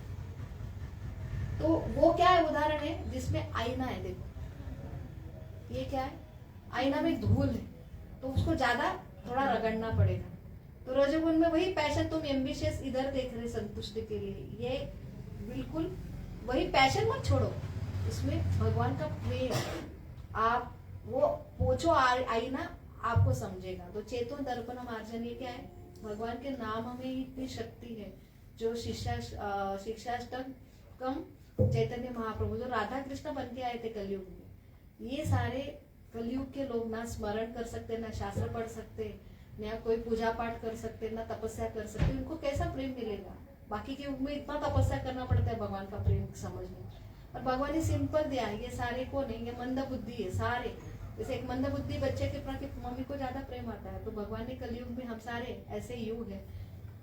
तो वो क्या है? उदाहरण है जिसमें आईना है, देखो ये क्या है? आईना में धूल है, तो उसको ज्यादा थोड़ा रगड़ना पड़ेगा। तो रजोगुण में वही पैशन, तुम एम्बिशियस इधर देख रहे संतुष्टि के लिए, ये बिल्कुल वही पैशन मत छोड़ो, इसमें भगवान का प्रेम, आप वो पोछो आईना, आपको समझेगा। तो चेतो दर्पण मार्जन, ये क्या है? भगवान के नाम में ही इतनी शक्ति है। जो शिक्षाष्टकम चैतन्य महाप्रभु जो राधा कृष्ण बन के आए थे कलयुग में, ये सारे कलयुग के लोग ना स्मरण कर सकते, ना शास्त्र पढ़ सकते, ना कोई पूजा पाठ कर सकते, ना तपस्या कर सकते, उनको कैसा प्रेम मिलेगा? बाकी के युग में इतना तपस्या करना पड़ता है भगवान का प्रेम समझने, और भगवान ने सिंपल दिया है, ये सारे को नहीं, ये मंद बुद्धि है सारे। जैसे एक मंद बुद्धि बच्चे के प्रति मम्मी को ज्यादा प्रेम आता है, तो भगवान ने कलयुग में हम सारे ऐसे युग है,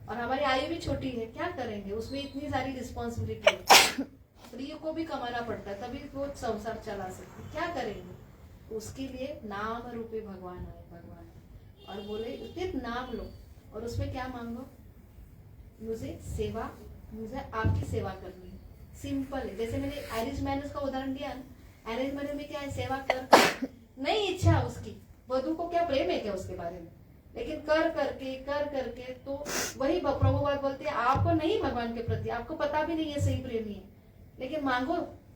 और हमारी आयु भी छोटी है, क्या करेंगे, उसमें इतनी सारी रिस्पॉन्सिबिलिटी है, स्त्रियों को भी कमाना पड़ता है, तभी वो संसार चला सकते, क्या करेंगे। उसके लिए नाम रूपी भगवान आए, भगवान और बोले सिर्फ नाम लो, और उसमें क्या मांगो, मुझे सेवा, मुझे आपकी सेवा करनी है, सिंपल है। जैसे मैंने अरेंज मैरिज का उदाहरण दिया ना, अरेंज मैरिज में क्या है, सेवा कर नहीं इच्छा उसकी, वधू को क्या प्रेम है क्या उसके बारे में, लेकिन कर करके तो वही प्रभुपाद बोलते हैं, आपको नहीं भगवान के प्रति, आपको पता भी नहीं है सही प्रेम ही है, लेकिन मांगो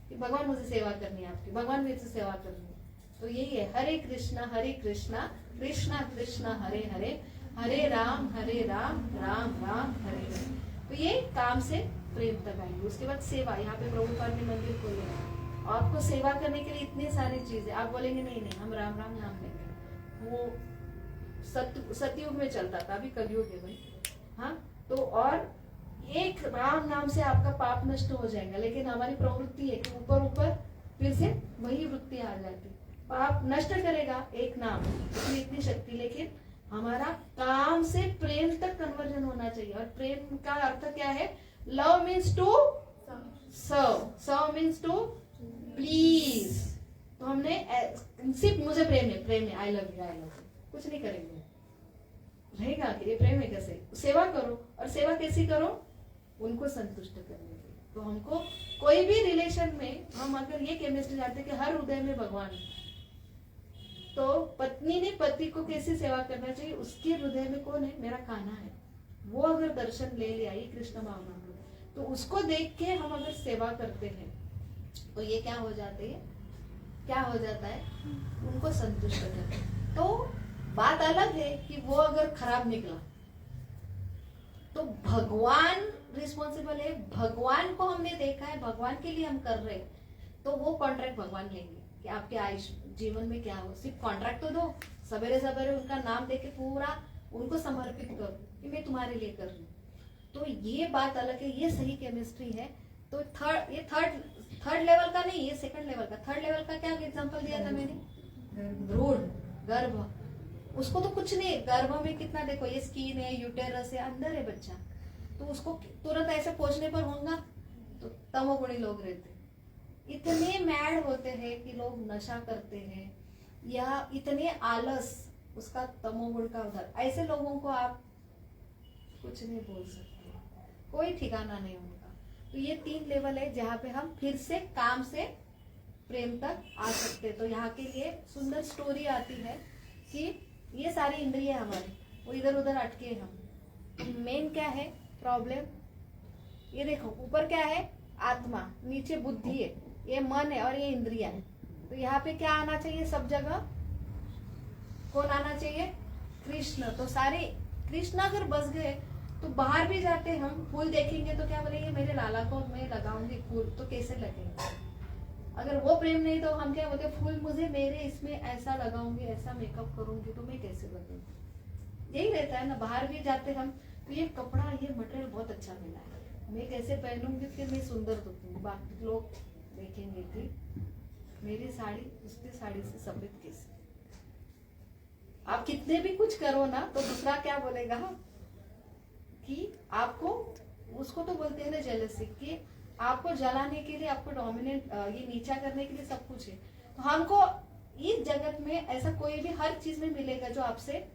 कि भगवान मुझे सेवा करनी है आपकी, भगवान मेरे से सेवा करनी है। तो यही है, हरे कृष्णा कृष्णा कृष्णा हरे हरे, हरे राम राम राम हरे हरे। तो ये काम से प्रेम तक आएंगे। उसके बाद सेवा, यहाँ पे प्रभुपाद ने मंदिर खोले हैं, आपको सेवा करने के लिए इतनी सारी चीजें, आप बोलेंगे नहीं हम राम राम नाम लेंगे, वो सतयुग में चलता था, अभी कलयुग है भाई। हाँ, तो और एक राम नाम से आपका पाप नष्ट हो जाएगा, लेकिन हमारी प्रवृत्ति है कि ऊपर ऊपर फिर से वही वृत्ति आ जाती, पाप नष्ट करेगा एक नाम, इसमें इतनी शक्ति, लेकिन हमारा काम से प्रेम तक कन्वर्जन होना चाहिए। और प्रेम का अर्थ क्या है, love means to serve means to please. तो हमने सिर्फ मुझे प्रेम है, आई लव यू कुछ नहीं करेंगे, रहेगा कि ये प्रेम है कैसे, सेवा करो, और सेवा कैसी करो, उनको संतुष्ट करने के। तो हमको कोई भी रिलेशन में हम अगर ये केमिस्ट्री जानते हैं कि हर हृदय में भगवान है, तो पत्नी ने पति को कैसे सेवा करना चाहिए, उसके हृदय में कौन है, मेरा कान्हा है, वो अगर दर्शन ले लिया ये कृष्ण भावना को, तो उसको देख के हम अगर सेवा करते हैं, तो ये क्या हो जाते है, क्या हो जाता है, उनको संतुष्ट करते। तो बात अलग है कि वो अगर खराब निकला तो भगवान रिस्पॉन्सिबल है, भगवान को हमने देखा है, भगवान के लिए हम कर रहे हैं, तो वो कॉन्ट्रैक्ट भगवान लेंगे कि आपके आयुष जीवन में क्या हो। सिर्फ कॉन्ट्रैक्ट तो दो, सवेरे सवेरे उनका नाम देके पूरा उनको समर्पित करो कि मैं तुम्हारे लिए कर रही हूँ, तो ये बात अलग है, ये सही केमिस्ट्री है। तो थर्ड लेवल का नहीं, ये सेकंड लेवल का। थर्ड लेवल का क्या एग्जांपल दिया था मैंने, भ्रूण गर्भ, उसको तो कुछ नहीं, गर्भ में कितना देखो, ये स्किन है, यूटेरस है, अंदर है बच्चा, तो उसको तुरंत ऐसे पहुंचने पर होगा, तो तमोगुणी लोग रहते, इतने मैड होते हैं कि लोग नशा करते हैं, या इतने आलस, उसका तमोगुण का उधर, ऐसे लोगों को आप कुछ नहीं बोल सकते, कोई ठिकाना नहीं उनका। तो ये 3 लेवल है जहाँ पे हम फिर से काम से प्रेम तक आ सकते। तो यहाँ के लिए सुंदर स्टोरी आती है कि ये सारी इंद्रियां हमारी वो इधर उधर अटके, हम मेन क्या है प्रॉब्लम, ये देखो ऊपर क्या है आत्मा, नीचे बुद्धि है, ये मन है और ये इंद्रिया है। तो यहाँ पे क्या आना चाहिए, सब जगह कौन आना चाहिए, कृष्ण। तो सारे कृष्ण अगर बस गए तो बाहर भी जाते हम फूल देखेंगे तो क्या बोलेंगे, मेरे लाला को मैं लगाऊंगी फूल, तो कैसे लगेंगे। अगर वो प्रेम नहीं तो हम क्या बोलते, फूल मुझे मेरे इसमें ऐसा लगाऊंगी, ऐसा मेकअप करूंगी, तो मैं कैसे लगूंगी। यही रहता है ना, बाहर भी जाते हम तो ये कपड़ा, ये मटेरियल बहुत अच्छा मिला है, मैं कैसे पहनूंगी कि मैं सुंदर दिखूंगी, बाकी लोग देखेंगे कि मेरी साड़ी उसकी साड़ी से सफेद कैसे। आप कितने भी कुछ करो ना, तो दूसरा क्या बोलेगा कि आपको, उसको तो बोलते हैं ना जेलसी, कि आपको जलाने के लिए, आपको डोमिनेट, ये नीचा करने के लिए सब कुछ है। तो हमको इस जगत में ऐसा कोई भी हर चीज में मिलेगा जो आपसे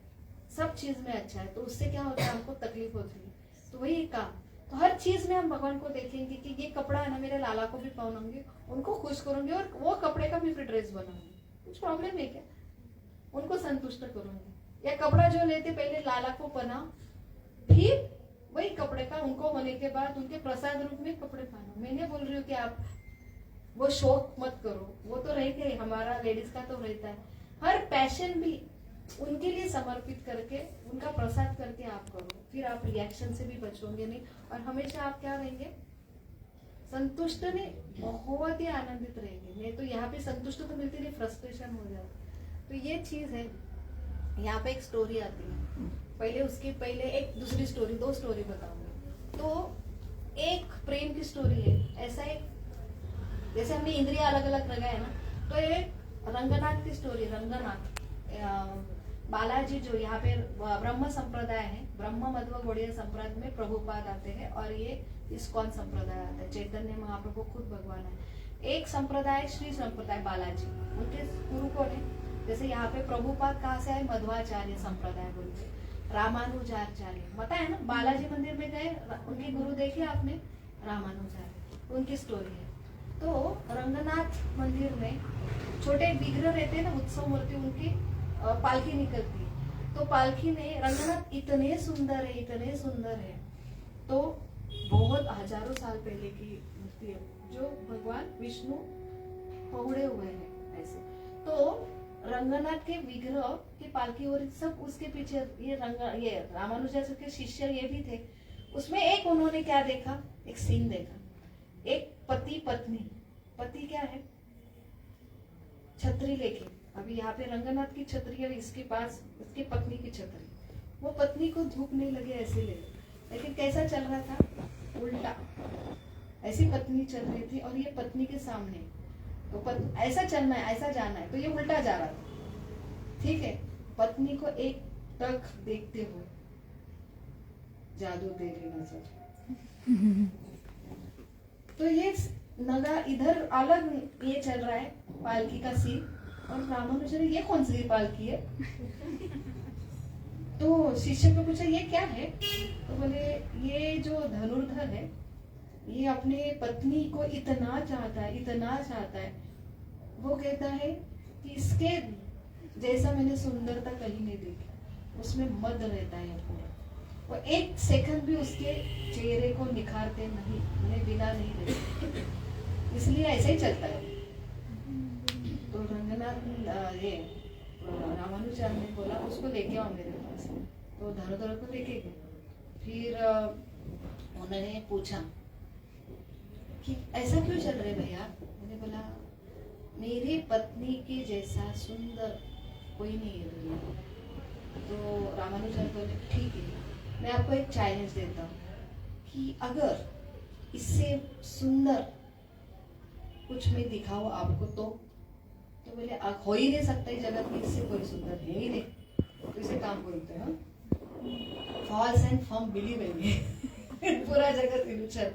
सब चीज में अच्छा है, तो उससे क्या होता है, हमको तकलीफ होती है। तो वही काम, तो हर चीज में हम भगवान को देखेंगे कि ये कपड़ा है ना, मेरे लाला को भी पहनाऊंगी, उनको खुश करूंगी, और वो कपड़े का भी फिर ड्रेस बनाऊंगी, कुछ प्रॉब्लम है क्या, उनको संतुष्ट करूंगी। या कपड़ा जो लेते पहले लाला को पहनाओ, फिर वही कपड़े का उनको होने के बाद उनके प्रसाद रूप में कपड़े पहनो। मैं नहीं बोल रही हूँ कि आप वो शौक मत करो, वो तो रहते हमारा लेडीज का तो रहता है, हर पैशन भी उनके लिए समर्पित करके उनका प्रसाद करके आप करो, फिर आप रिएक्शन से भी बचोगे नहीं, और हमेशा आप क्या रहेंगे, संतुष्ट नहीं, बहुत ही आनंदित रहेंगे। नहीं तो यहाँ पे संतुष्ट तो मिलती नहीं, फ्रस्ट्रेशन हो जाता। तो ये चीज है। यहाँ पे एक स्टोरी आती है, पहले उसके पहले एक दूसरी स्टोरी, 2 स्टोरी बताऊंगी। तो एक प्रेम की स्टोरी है। ऐसा एक जैसे हमने इंद्रिया अलग अलग लगाए है ना, तो ये रंगनाथ की स्टोरी। रंगनाथ बालाजी जो यहाँ पे ब्रह्म संप्रदाय है, ब्रह्म मध्व गौड़ीय संप्रदाय में प्रभुपाद आते हैं, और ये इस्कॉन संप्रदाय आता है, चैतन्य महाप्रभु खुद भगवान है। एक संप्रदाय श्री संप्रदाय बालाजी, उनके गुरु कौन है? जैसे यहाँ पे प्रभुपाद कहाँ से आए? मध्वाचार्य संप्रदाय बोलते, रामानुजाचार्य, पता है ना? बालाजी मंदिर में गए, उनके गुरु देखे आपने? रामानुजाचार्य, उनकी स्टोरी है। तो रंगनाथ मंदिर में छोटे विग्रह रहते हैं ना, उत्सव मूर्ति, उनकी पालकी निकलती है। तो पालकी में रंगनाथ इतने सुंदर है, इतने सुंदर है, तो बहुत हजारों साल पहले की मूर्ति है, जो भगवान विष्णु पहुड़े हुए हैं ऐसे। तो रंगनाथ के विग्रह की पालकी और सब उसके पीछे ये रामानुजाचार्य के शिष्य ये भी थे। उसमें एक उन्होंने क्या देखा? एक सीन देखा, एक पति पत्नी, पति क्या है? छतरी लेके, अभी यहाँ पे रंगनाथ की छतरी है, इसके पास उसकी पत्नी की छतरी, वो पत्नी को धूप नहीं लगे ऐसे ले, लेकिन कैसा चल रहा था? उल्टा, ऐसी पत्नी चल रही थी और ये पत्नी के सामने, तो ऐसा चलना है, ऐसा जाना है, तो ये उल्टा जा रहा था, ठीक है। पत्नी को एक टक देखते हुए जादू दे रही नजर। तो ये नगा इधर अलग ये चल रहा है, पालकी का सीन, और रामानुजन ये कौन सी पालकी है? तो शिष्य को पूछा ये क्या है? तो बोले ये जो धनुर्धर है, ये अपने पत्नी को इतना चाहता है, इतना चाहता है, वो कहता है कि इसके जैसा मैंने सुंदरता कहीं नहीं देखी, उसमें मद रहता है पूरा, वो एक सेकंड भी उसके चेहरे को निखारते नहीं, उन्हें बिना नहीं रहते, इसलिए ऐसे ही चलता है। तो रंगनाथ ये रामानुजाचार्य ने बोला उसको लेके आओ मेरे पास, तो धनुधर को लेके गए। फिर उन्होंने पूछा कि ऐसा क्यों चल रहे भैया? मैंने बोला मेरी पत्नी के जैसा सुंदर कोई नहीं है दुनिया। तो रामानुजाचार्य बोले ठीक है, मैं आपको एक चैलेंज देता हूँ कि अगर इससे सुंदर कुछ मैं दिखाऊं आपको तो बोले हो ही नहीं सकता, ही जगत में इससे कोई सुंदर है ही नहीं, तो इसे काम बोलते हैं फॉल्स एंड फर्म बिलीविंग पूरा जगत इल्यूजन।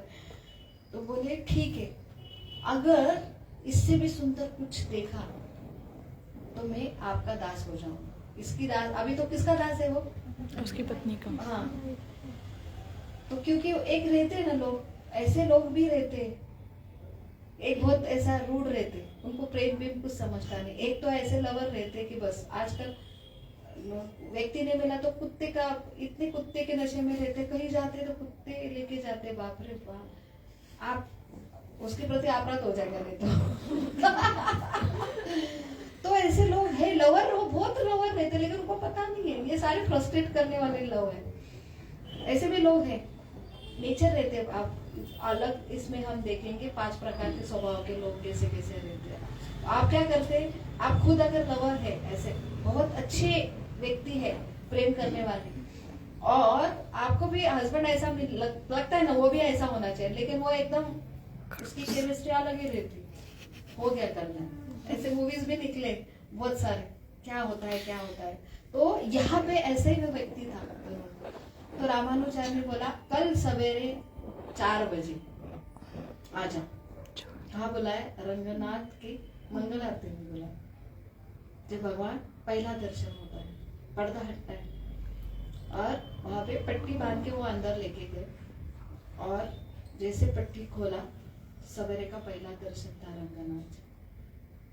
तो बोले ठीक है, अगर इससे भी सुंदर कुछ देखा तो मैं आपका दास हो जाऊंगा। इसकी दास, अभी तो किसका दास है वो?
उसकी पत्नी का।
हाँ, तो क्योंकि एक रहते हैं ना लोग, ऐसे लोग भी रहते हैं, एक बहुत ऐसा रूड रहते, उनको प्रेम भी कुछ समझता नहीं। एक तो ऐसे लवर रहते कि बस आजकल व्यक्ति ने मिला तो कुत्ते का, इतने कुत्ते के नशे में रहते, कहीं जाते तो कुत्ते लेके जाते, बाप रे बाप, आप उसके प्रति अपराध हो जाएगा नहीं तो ऐसे लोग है, लवर, वो बहुत लवर रहते, लेकिन उनको पता नहीं है ये सारे फ्रस्ट्रेट करने वाले लव है। ऐसे भी लोग हैं, नेचर रहते हैं। आप अलग इसमें हम देखेंगे 5 प्रकार के स्वभाव के लोग कैसे कैसे रहते हैं। आप क्या करते हैं? आप खुद अगर लवर है, ऐसे बहुत अच्छे व्यक्ति है, प्रेम करने वाले, और आपको भी हस्बैंड ऐसा लगता है ना, वो भी ऐसा होना चाहिए, लेकिन वो एकदम उसकी केमिस्ट्री अलग ही रहती, हो गया करना। ऐसे मूवीज भी निकले बहुत सारे, क्या होता है क्या होता है। तो यहाँ पे ऐसे ही व्यक्ति था। तो रामानुजाचार्य ने बोला कल सवेरे 4 बजे आ जा। कहाँ बुलाया? रंगनाथ के मंगल आरती में बुलाया, जब भगवान पहला दर्शन होता है, पर्दा हटता है, और वहां पे पट्टी बांध के वो अंदर लेके गए, और जैसे पट्टी खोला, सवेरे का पहला दर्शन था रंगनाथ।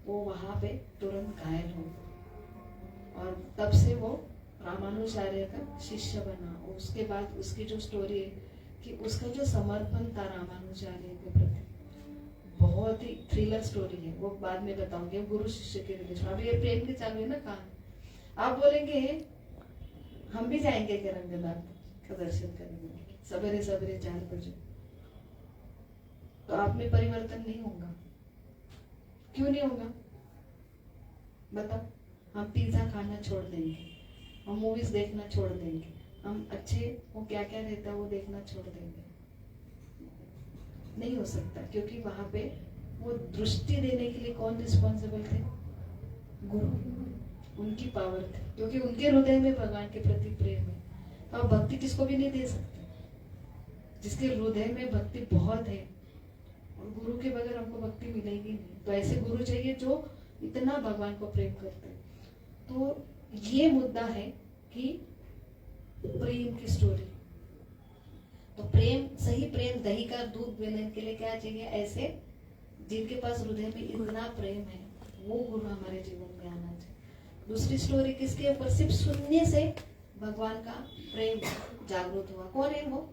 वो वहां पे तुरंत घायल हो, और तब से वो रामानुजाचार्य का शिष्य बना। उसके बाद उसकी जो स्टोरी है कि उसका जो समर्पण था रामानुजाचार्य के प्रति, बहुत ही थ्रिलर स्टोरी है, वो बाद में बताऊंगी। गुरु शिष्य के रिलेशन, अभी ये प्रेम की चालू है ना कहानी। आप बोलेंगे हम भी जाएंगे क्या रंगनाथ का दर्शन करेंगे सवेरे सवेरे 4 बजे, तो आप में परिवर्तन नहीं होगा। क्यों नहीं होगा बताओ? हम पिज्जा खाना छोड़ देंगे, हम मूवीज देखना छोड़ देंगे, हम अच्छे वो क्या क्या रहता है वो देखना छोड़ देंगे। नहीं हो सकता, क्योंकि वहां पे वो दृष्टि देने के लिए कौन रिस्पॉन्सिबल थे? गुरु, उनकी पावर थी, क्योंकि उनके हृदय में भगवान के प्रति प्रेम है। तो आप भक्ति किसको भी नहीं दे सकते, जिसके हृदय में भक्ति बहुत है, और गुरु के बगैर हमको भक्ति मिलेगी नहीं। तो ऐसे गुरु चाहिए जो इतना भगवान को प्रेम करते हैं। तो ये मुद्दा है कि प्रेम की स्टोरी। तो प्रेम, सही प्रेम, दही का दूध देने के लिए क्या चाहिए? ऐसे जिनके पास हृदय में इतना प्रेम है, वो गुरु हमारे जीवन में आना चाहिए। दूसरी स्टोरी किसकी है? पर सिर्फ सुनने से भगवान का प्रेम जागृत हुआ। कौन है वो?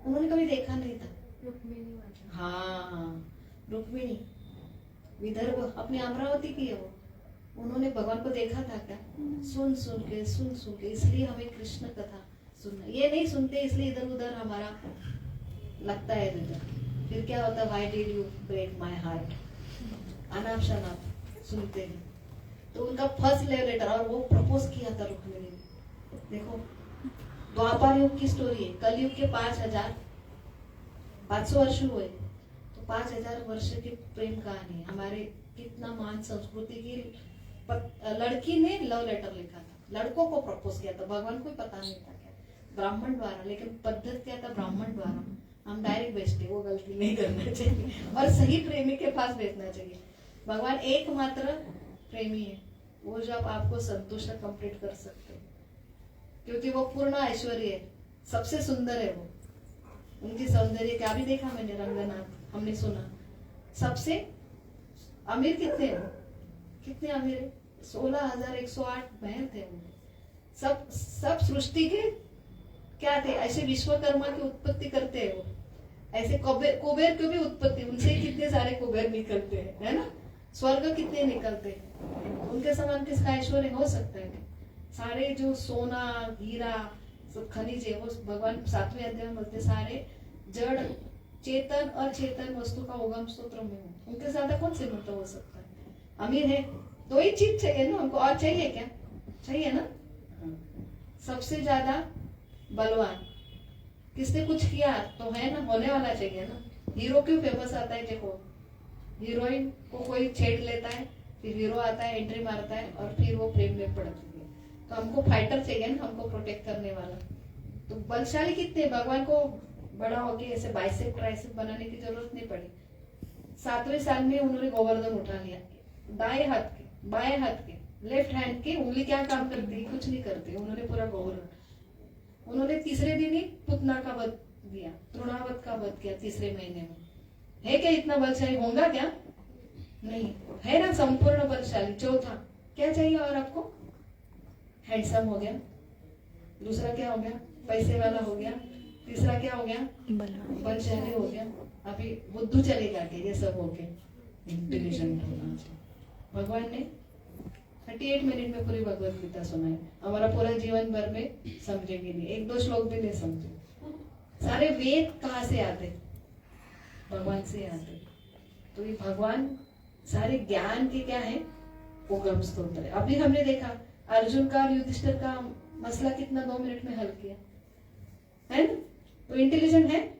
उन्होंने कभी देखा नहीं था।
रुक्मिणी।
हाँ, रुक्मिणी, विदर्भ, अपनी अमरावती की है वो। उन्होंने भगवान को देखा था क्या? सुन सुन के, इसलिए हमें कृष्ण कथा सुनना। ये नहीं सुनते इसलिए इधर उधर हमारा लगता है इधर। फिर क्या होता है? Why did you break my heart? अनाप शनाप सुनते हैं। तो उनका फर्स्ट लव लेटर, और वो प्रपोज किया था रुक्मिणी ने। देखो, द्वापर युग की स्टोरी है। कलयुग के 5,500 वर्ष हुए, तो 5,000 वर्ष की प्रेम कहानी है। हमारे कितना मान संस्कृति की लड़की ने लव लेटर लिखा था, लड़कों को प्रपोज किया था। भगवान को पता नहीं था क्या, ब्राह्मण द्वारा, लेकिन पद्धत क्या था? ब्राह्मण द्वारा। हम डायरेक्ट भेजते, वो गलती नहीं करना चाहिए, और सही प्रेमी के पास भेजना चाहिए। भगवान एकमात्र प्रेमी है, वो जब आपको संतुष्ट कंप्लीट कर सकते हैं, क्योंकि वो पूर्ण ऐश्वर्य है, सबसे सुंदर है वो। उनकी सौंदर्य क्या भी देखा मैंने, रंगनाथ हमने सुना। सबसे अमीर कितने हैं? कितने अमीर है? 16,108 महल थे उनके। सब सृष्टि के क्या थे? ऐसे विश्वकर्मा की उत्पत्ति करते हैं वो। ऐसे कुबेर की भी उत्पत्ति, उनसे कितने सारे कुबेर निकलते हैं, है ना? स्वर्ग कितने निकलते हैं, उनके समान किसका ऐश्वर्य हो सकता है? सारे जो सोना हीरा सब खनिज है, वो भगवान 7वें अध्याय में बोलते, सारे जड़ चेतन अचेतन वस्तु का उगम स्रोत में हूँ। उनके ज्यादा कौन से मतलब हो सकता है? अमीर है तो ही चीज चाहिए ना हमको, और चाहिए क्या? चाहिए ना? सबसे ज्यादा बलवान, किसने कुछ किया तो है ना, होने वाला चाहिए ना। हीरो क्यों फेमस आता है? देखो, हीरोइन को कोई छेड़ लेता है, फिर हीरो आता है, एंट्री मारता है, और फिर वो प्रेम में पड़ती है। तो हमको फाइटर चाहिए ना, हमको प्रोटेक्ट करने वाला। तो बलशाली कितने? भगवान को बड़ा होके ऐसे बाइसेप ट्राइसेप बनाने की जरूरत नहीं पड़ी। 7वें साल में उन्होंने गोवर्धन उठा लिया। दाएं हाथ के, बाएं हाथ के, लेफ्ट हैंड की उंगली क्या काम करती? कुछ नहीं करती। उन्होंने पूरा गोवर्धन, उन्होंने तीसरे दिन ही पुतना का वध दिया, तृणावत का वध किया 3रे महीने में। है क्या इतना बलशाली? होगा क्या? नहीं है ना, संपूर्ण बलशाली। चौथा क्या चाहिए? और आपको हैंडसम हो गया, दूसरा क्या हो गया? पैसे वाला हो गया, तीसरा क्या हो गया? बलशाली हो गया। अभी बुद्धू चलेगा क्या? ये सब हो गया, इंटेलिजेंट होना चाहिए। भगवान ने 38 मिनट में पूरी भगवत गीता सुनाई, हमारा पूरा जीवन भर में समझेंगे नहीं, 1-2 श्लोक भी नहीं समझे। सारे वेद कहाँ से आते? भगवान से आते। तो ये भगवान सारे ज्ञान के क्या है? उगम स्रोत है। अभी हमने देखा अर्जुन का और युधिष्ठिर का मसला कितना 2 मिनट में हल किया, है ना? तो इंटेलिजेंट है,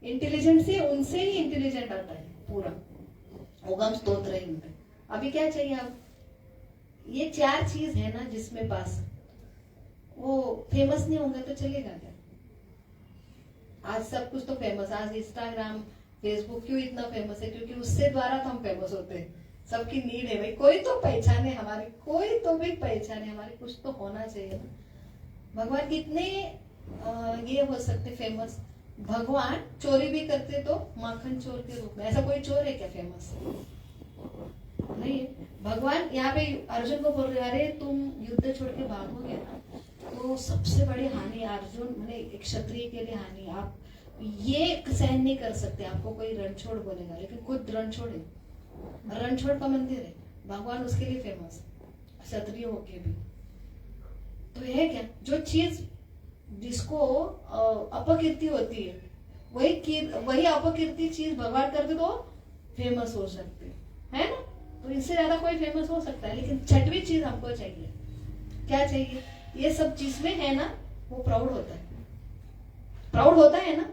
इंटेलिजेंट से उनसे ही इंटेलिजेंट आता है, पूरा उगम स्रोत है इनका। अभी क्या चाहिए आप? ये 4 चीज है ना जिसमें पास वो फेमस नहीं होंगे तो चलेगा क्या? आज सब कुछ तो फेमस, आज इंस्टाग्राम फेसबुक क्यों इतना फेमस है? क्योंकि उससे द्वारा तो हम फेमस होते हैं। सबकी नीड है भाई, कोई तो पहचाने हमारी, कोई तो भी पहचाने हमारी, कुछ तो होना चाहिए ना। भगवान कितने ये हो सकते फेमस? भगवान चोरी भी करते तो माखन चोर के रूप में। ऐसा कोई चोर है क्या फेमस? नहीं है। भगवान यहाँ पे अर्जुन को बोल रहे, अरे तुम युद्ध छोड़ के भागोगे ना तो सबसे बड़ी हानि अर्जुन मैंने एक क्षत्रिय के लिए हानि, आप ये सहन नहीं कर सकते। आपको कोई रणछोड़ बोलेगा, लेकिन खुद रणछोड़ है, रणछोड़ का मंदिर है, भगवान उसके लिए फेमस, क्षत्रिय होके भी। तो यह क्या? जो चीज जिसको अपकीर्ति होती है, वही अपकीर्ति चीज भगवान करते तो फेमस हो सकते है ना। तो इससे ज्यादा कोई फेमस हो सकता है, लेकिन 6वीं चीज हमको चाहिए। क्या चाहिए? ये सब चीज में है ना, वो प्राउड होता है। प्राउड होता है ना,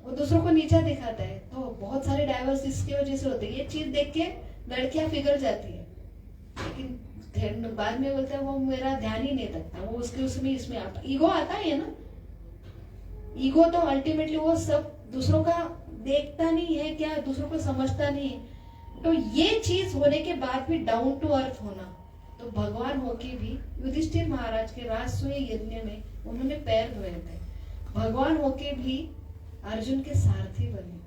वो दूसरों को नीचा दिखाता है। तो बहुत सारे डाइवर्स इसकी वजह से होते हैं। ये चीज देख के लड़कियां पिघल जाती है, लेकिन बाद में बोलते हैं वो मेरा ध्यान ही नहीं रखता, वो उसके उसमें इसमें आता, ईगो आता है ना। ईगो तो अल्टीमेटली वो सब दूसरों का देखता नहीं है, क्या दूसरों को समझता नहीं है। तो ये चीज होने के बाद भी डाउन टू अर्थ होना, तो भगवान होके भी युधिष्ठिर महाराज के राजसूय यज्ञ में उन्होंने पैर धोए थे। भगवान होके भी अर्जुन के सारथी बने।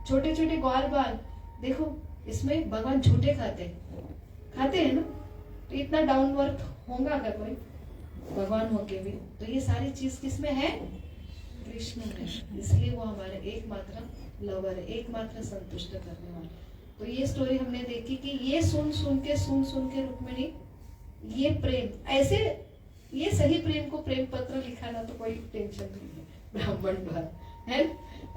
छोटे छोटे ग्वाल बाल देखो, इसमें भगवान झूठे खाते हैं ना, तो इतना डाउनवर्थ होगा अगर कोई भगवान होके भी। तो ये सारी चीज किसमें है? कृष्ण में। इसलिए वो हमारे एकमात्र लवर है, एकमात्र संतुष्ट करने वाले। तो ये स्टोरी हमने देखी कि ये सुन सुन के रुक्मिणी ये प्रेम ऐसे, ये सही प्रेम को प्रेम पत्र लिखाना तो कोई टेंशन नहीं है ब्राह्मण द्वारा, है।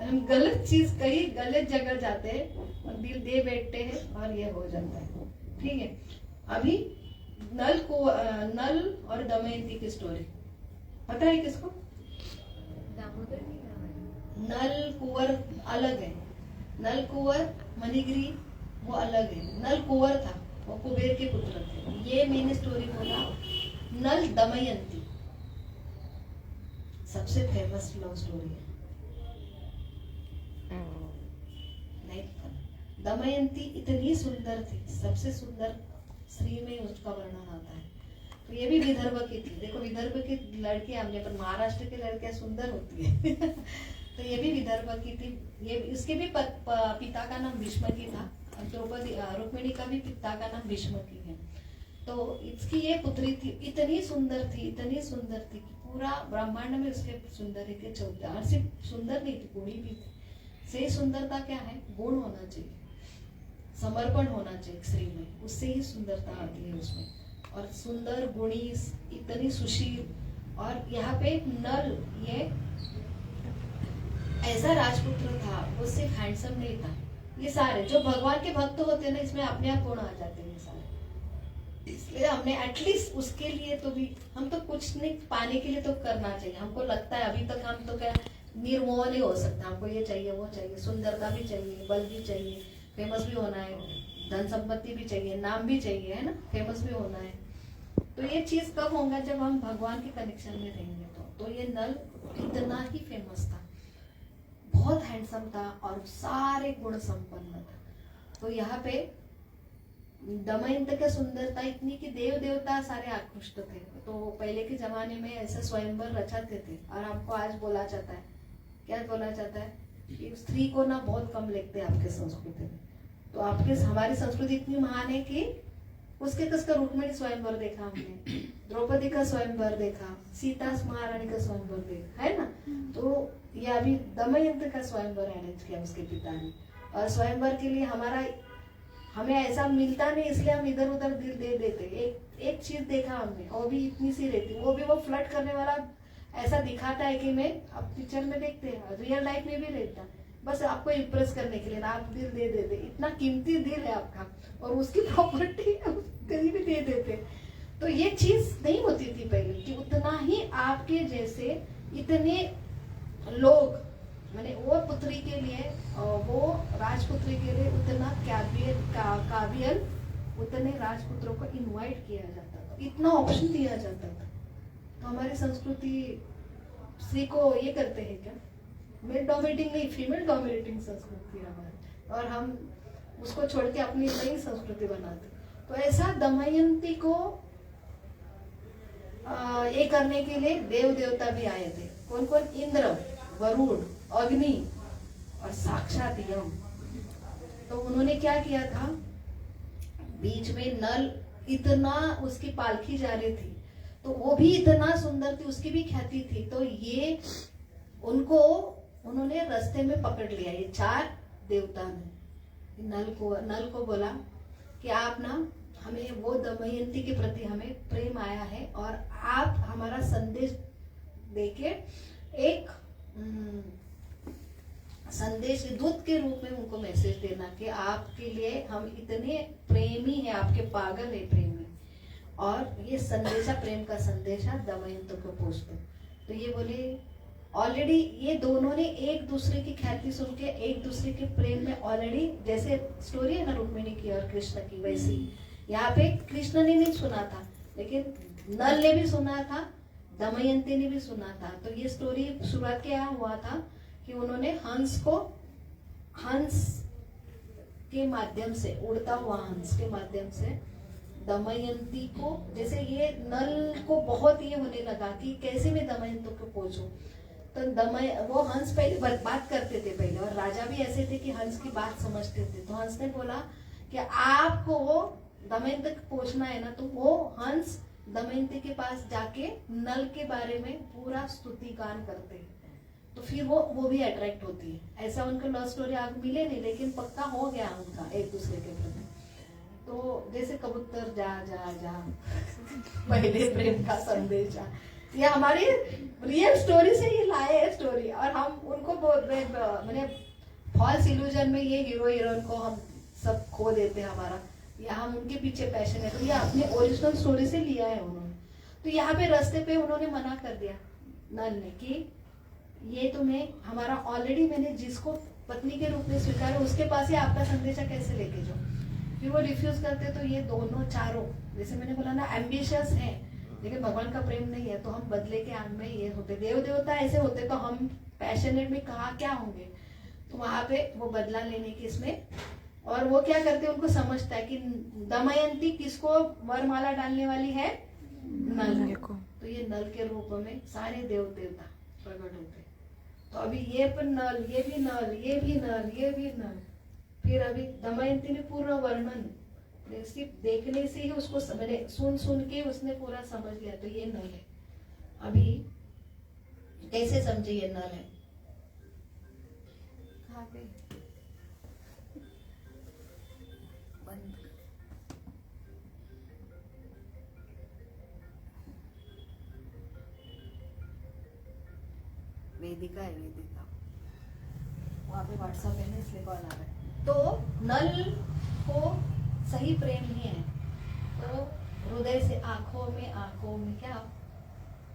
हम गलत चीज कहीं गलत जगह जाते हैं और दिल दे बैठते हैं और ये हो जाता है। ठीक है, अभी नल और दमयंती की स्टोरी पता है किसको? नल कुंवर अलग है, नल कुंवर मणिगिरी वो अलग है। नल कुंवर था, वो कुबेर के पुत्र थे। ये मैंने स्टोरी बोला नल दमयंती, सबसे फेमस लव स्टोरी है। नहीं, दमयंती इतनी सुंदर थी, सबसे सुंदर स्त्री में उसका वर्णन आता है। तो ये भी विदर्भ की थी। देखो विदर्भ की लड़कियां हमने, पर महाराष्ट्र की लड़कियां सुंदर होती है तो ये भी विदर्भ की थी। ये इसके भी पिता का नाम भीष्म की था। द्रौपदी रुक्मिणी का भी पिता का नाम भीष्म की है। तो इसकी ये पुत्री थी, इतनी सुंदर थी कि पूरा ब्रह्मांड में उसके सुंदर के चौथे। और सिर्फ सुंदर नहीं थी, गुणी भी थी। सही सुंदरता क्या है? गुण होना चाहिए, समर्पण होना चाहिए स्त्री में, उससे ही सुंदरता आती है उसमें। और सुंदर, गुणी, इतनी सुशील। और यहाँ पे नल ये ऐसा राजपुत्र था, वो सिर्फ हैंडसम नहीं था। ये सारे जो भगवान के भक्त होते हैं ना, इसमें अपने आप गुण आ जाते हैं सारे। इसलिए हमने एटलीस्ट उसके लिए तो भी, हम तो कुछ नहीं पाने के लिए तो करना चाहिए। हमको लगता है अभी तक हम तो क्या निर्मोह नहीं हो सकता, हमको ये चाहिए वो चाहिए, सुंदरता भी चाहिए, बल भी चाहिए, फेमस भी होना है, धन संपत्ति भी चाहिए, नाम भी चाहिए, है ना, फेमस भी होना है। तो ये चीज कब होगा? जब हम भगवान के कनेक्शन में रहेंगे। तो ये नल इतना ही फेमस था, बहुत हैंडसम था और सारे गुण संपन्न था। तो यहाँ पे दमयंती की सुंदरता इतनी कि देव देवता सारे आकृष्ट थे। तो पहले के जमाने में ऐसे स्वयंवर रचाते थे। और हमको आज बोला जाता है, क्या बोला जाता है कि स्त्री को ना बहुत कम लेते हैं आपके संस्कृति में। तो हमारी संस्कृति इतनी महान है कि उसके कसका रुक्मिणी स्वयंवर देखा हमने, द्रौपदी का स्वयंवर देखा, सीता महारानी का स्वयंवर देखा, है ना। तो ये अभी दमयंती का स्वयंवर अरेंज किया उसके पिता ने। और स्वयंवर के लिए हमें ऐसा मिलता नहीं, इसलिए हम इधर उधर दिल दे देते। एक चीज देखा हमने, वो भी इतनी सी रहती, वो भी वो फ्लर्ट करने वाला ऐसा दिखाता है कि मैं अब पिक्चर में देखते हैं, रियल लाइफ में भी रहता, बस आपको इम्प्रेस करने के लिए आप दिल दे देते। इतना कीमती दिल है आपका, और उसकी प्रॉपर्टी कहीं भी दे देते। तो ये चीज नहीं होती थी पहले कि उतना ही आपके जैसे इतने लोग, मैंने वो पुत्री के लिए, वो राजपुत्री के लिए उतना काबिल उतने राजपुत्रों को इनवाइट किया जाता था, इतना ऑप्शन दिया जाता था। तो हमारी संस्कृति स्त्री को ये करते हैं क्या? मेल डोमिनेटिंग नहीं, फीमेल डोमिनेटिंग संस्कृति हमारी, और हम उसको छोड़ के अपनी नई संस्कृति बनाते। तो ऐसा दमयंती को ये करने के लिए देव देवता भी आए थे। कौन कौन? इंद्र, वरुण, अग्नि और साक्षात यम। तो उन्होंने क्या किया था, बीच में नल, इतना उसकी पालकी जा रही थी, तो वो भी इतना सुंदर थी, उसकी भी ख्याति थी। तो ये उन्होंने रास्ते में पकड़ लिया, ये चार देवता ने नल को बोला कि आप ना, हमें वो दमयंती के प्रति हमें प्रेम आया है, और आप हमारा संदेश देके एक संदेश दूत के रूप में उनको मैसेज देना कि आपके लिए हम इतने प्रेमी हैं, आपके पागल है प्रेम में, और ये संदेशा, प्रेम का संदेशा दमयंती को पहुंच दो। तो ये बोले, ऑलरेडी ये दोनों ने एक दूसरे की ख्याति सुन के एक दूसरे के प्रेम में ऑलरेडी, जैसे स्टोरी है ना रुक्मिणी की और कृष्ण की, वैसी यहाँ पे कृष्ण ने नहीं सुना था लेकिन नल ने भी सुना था, दमयंती ने भी सुना था। तो ये स्टोरी शुरुआत क्या हुआ था कि उन्होंने हंस के माध्यम से, उड़ता हुआ हंस के माध्यम से दमयंती को, जैसे ये नल को बहुत ये होने लगा कि कैसे मैं दमयंती को पहुंचूं, तो वो हंस पहले बात करते थे पहले, और राजा भी ऐसे थे कि हंस की बात समझते थे। तो हंस ने बोला कि आपको वो दमयंती तक पहुंचना है ना, तो वो हंस दमयंती के पास जाके नल के बारे में पूरा स्तुति गान करते हैं, तो फिर वो भी अट्रैक्ट होती है। ऐसा उनका लव स्टोरी आगे मिले नहीं लेकिन पक्का हो गया उनका एक दूसरे के प्रति। तो जैसे कबूतर जा जा जा पहले प्रेम का संदेश, ये हमारी रियल स्टोरी से ये लाए है स्टोरी, और हम उनको बोल रहे मैंने फॉल्स इल्यूजन में ये हीरो हीरोइन को हम सब खो देते हैं हमारा, या हम उनके पीछे पैशन है। तो ये अपने ओरिजिनल स्टोरी से लिया है उन्होंने। तो यहाँ पे रास्ते पे उन्होंने मना कर दिया नल ने कि ये तुम्हें हमारा ऑलरेडी, मैंने जिसको पत्नी के रूप में स्वीकारा उसके पास ही आपका संदेशा कैसे लेके जाओ। फिर वो रिफ्यूज करते, तो ये दोनों चारों, जैसे मैंने बोला ना, एम्बिशियस है लेकिन भगवान का प्रेम नहीं है, तो हम बदले के आग में ये होते, देव देवता ऐसे होते तो हम पैशनेट में कहा क्या होंगे। तो वहां पे वो बदला लेने की इसमें, और वो क्या करते हैं, उनको समझता है कि दमयंती किसको वरमाला डालने वाली है, नल को। तो ये नल के रूप में सारे देव देवता प्रकट होते। तो अभी ये पर नल, ये भी नल, ये भी नल, ये भी नल। फिर अभी दमयंती ने पूरा वर्णन सिर्फ देखने से ही उसको, मैंने सुन के उसने पूरा समझ लिया, तो ये नल है। अभी कैसे समझे ये नल है, कहाँ पे बंद, वेदिका है, वेदिका वहां पे व्हाट्सएप है ना, इसलिए कॉल आ रहा है। तो नल को सही प्रेम ही है, तो हृदय से आंखों में क्या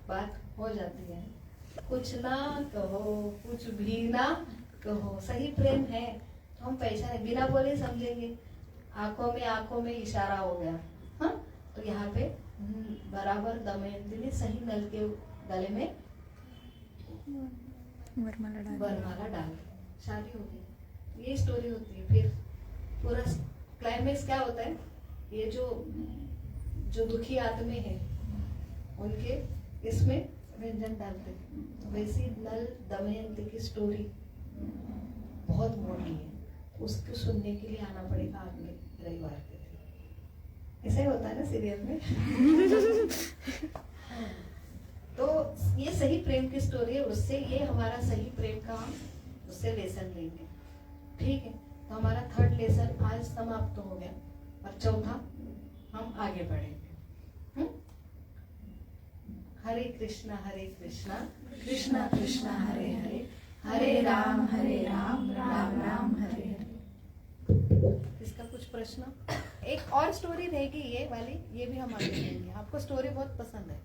बात हो जाती है, कुछ ना कहो कुछ भी ना कहो, सही प्रेम है तो हम पैसा बिना बोले समझेंगे, आंखों में इशारा हो गया। हाँ, तो यहाँ पे बराबर दमयंती ने सही नल के गले में वरमाला डाल शादी हो गई। ये स्टोरी होती है। फिर पूरा क्लाइमेक्स क्या होता है, ये जो दुखी आत्मे हैं उनके इसमें व्यंजन डालते हैं। वैसी नल दमयंती की स्टोरी बहुत मोटी है, उसको सुनने के लिए आना पड़ेगा आपके रविवार के दिन। ऐसा ही होता है ना सीरियल में। तो ये सही प्रेम की स्टोरी है, उससे ये हमारा सही प्रेम का हम उससे लेसन लेंगे। ठीक है, तो हमारा थर्ड लेसन आज समाप्त हो गया, और चौथा हम आगे बढ़ेंगे। हरे कृष्णा कृष्णा कृष्णा हरे हरे, हरे राम राम राम हरे हरे। इसका कुछ प्रश्न? एक और स्टोरी रहेगी ये वाली, ये भी हम आगे लेंगे। आपको स्टोरी बहुत पसंद है।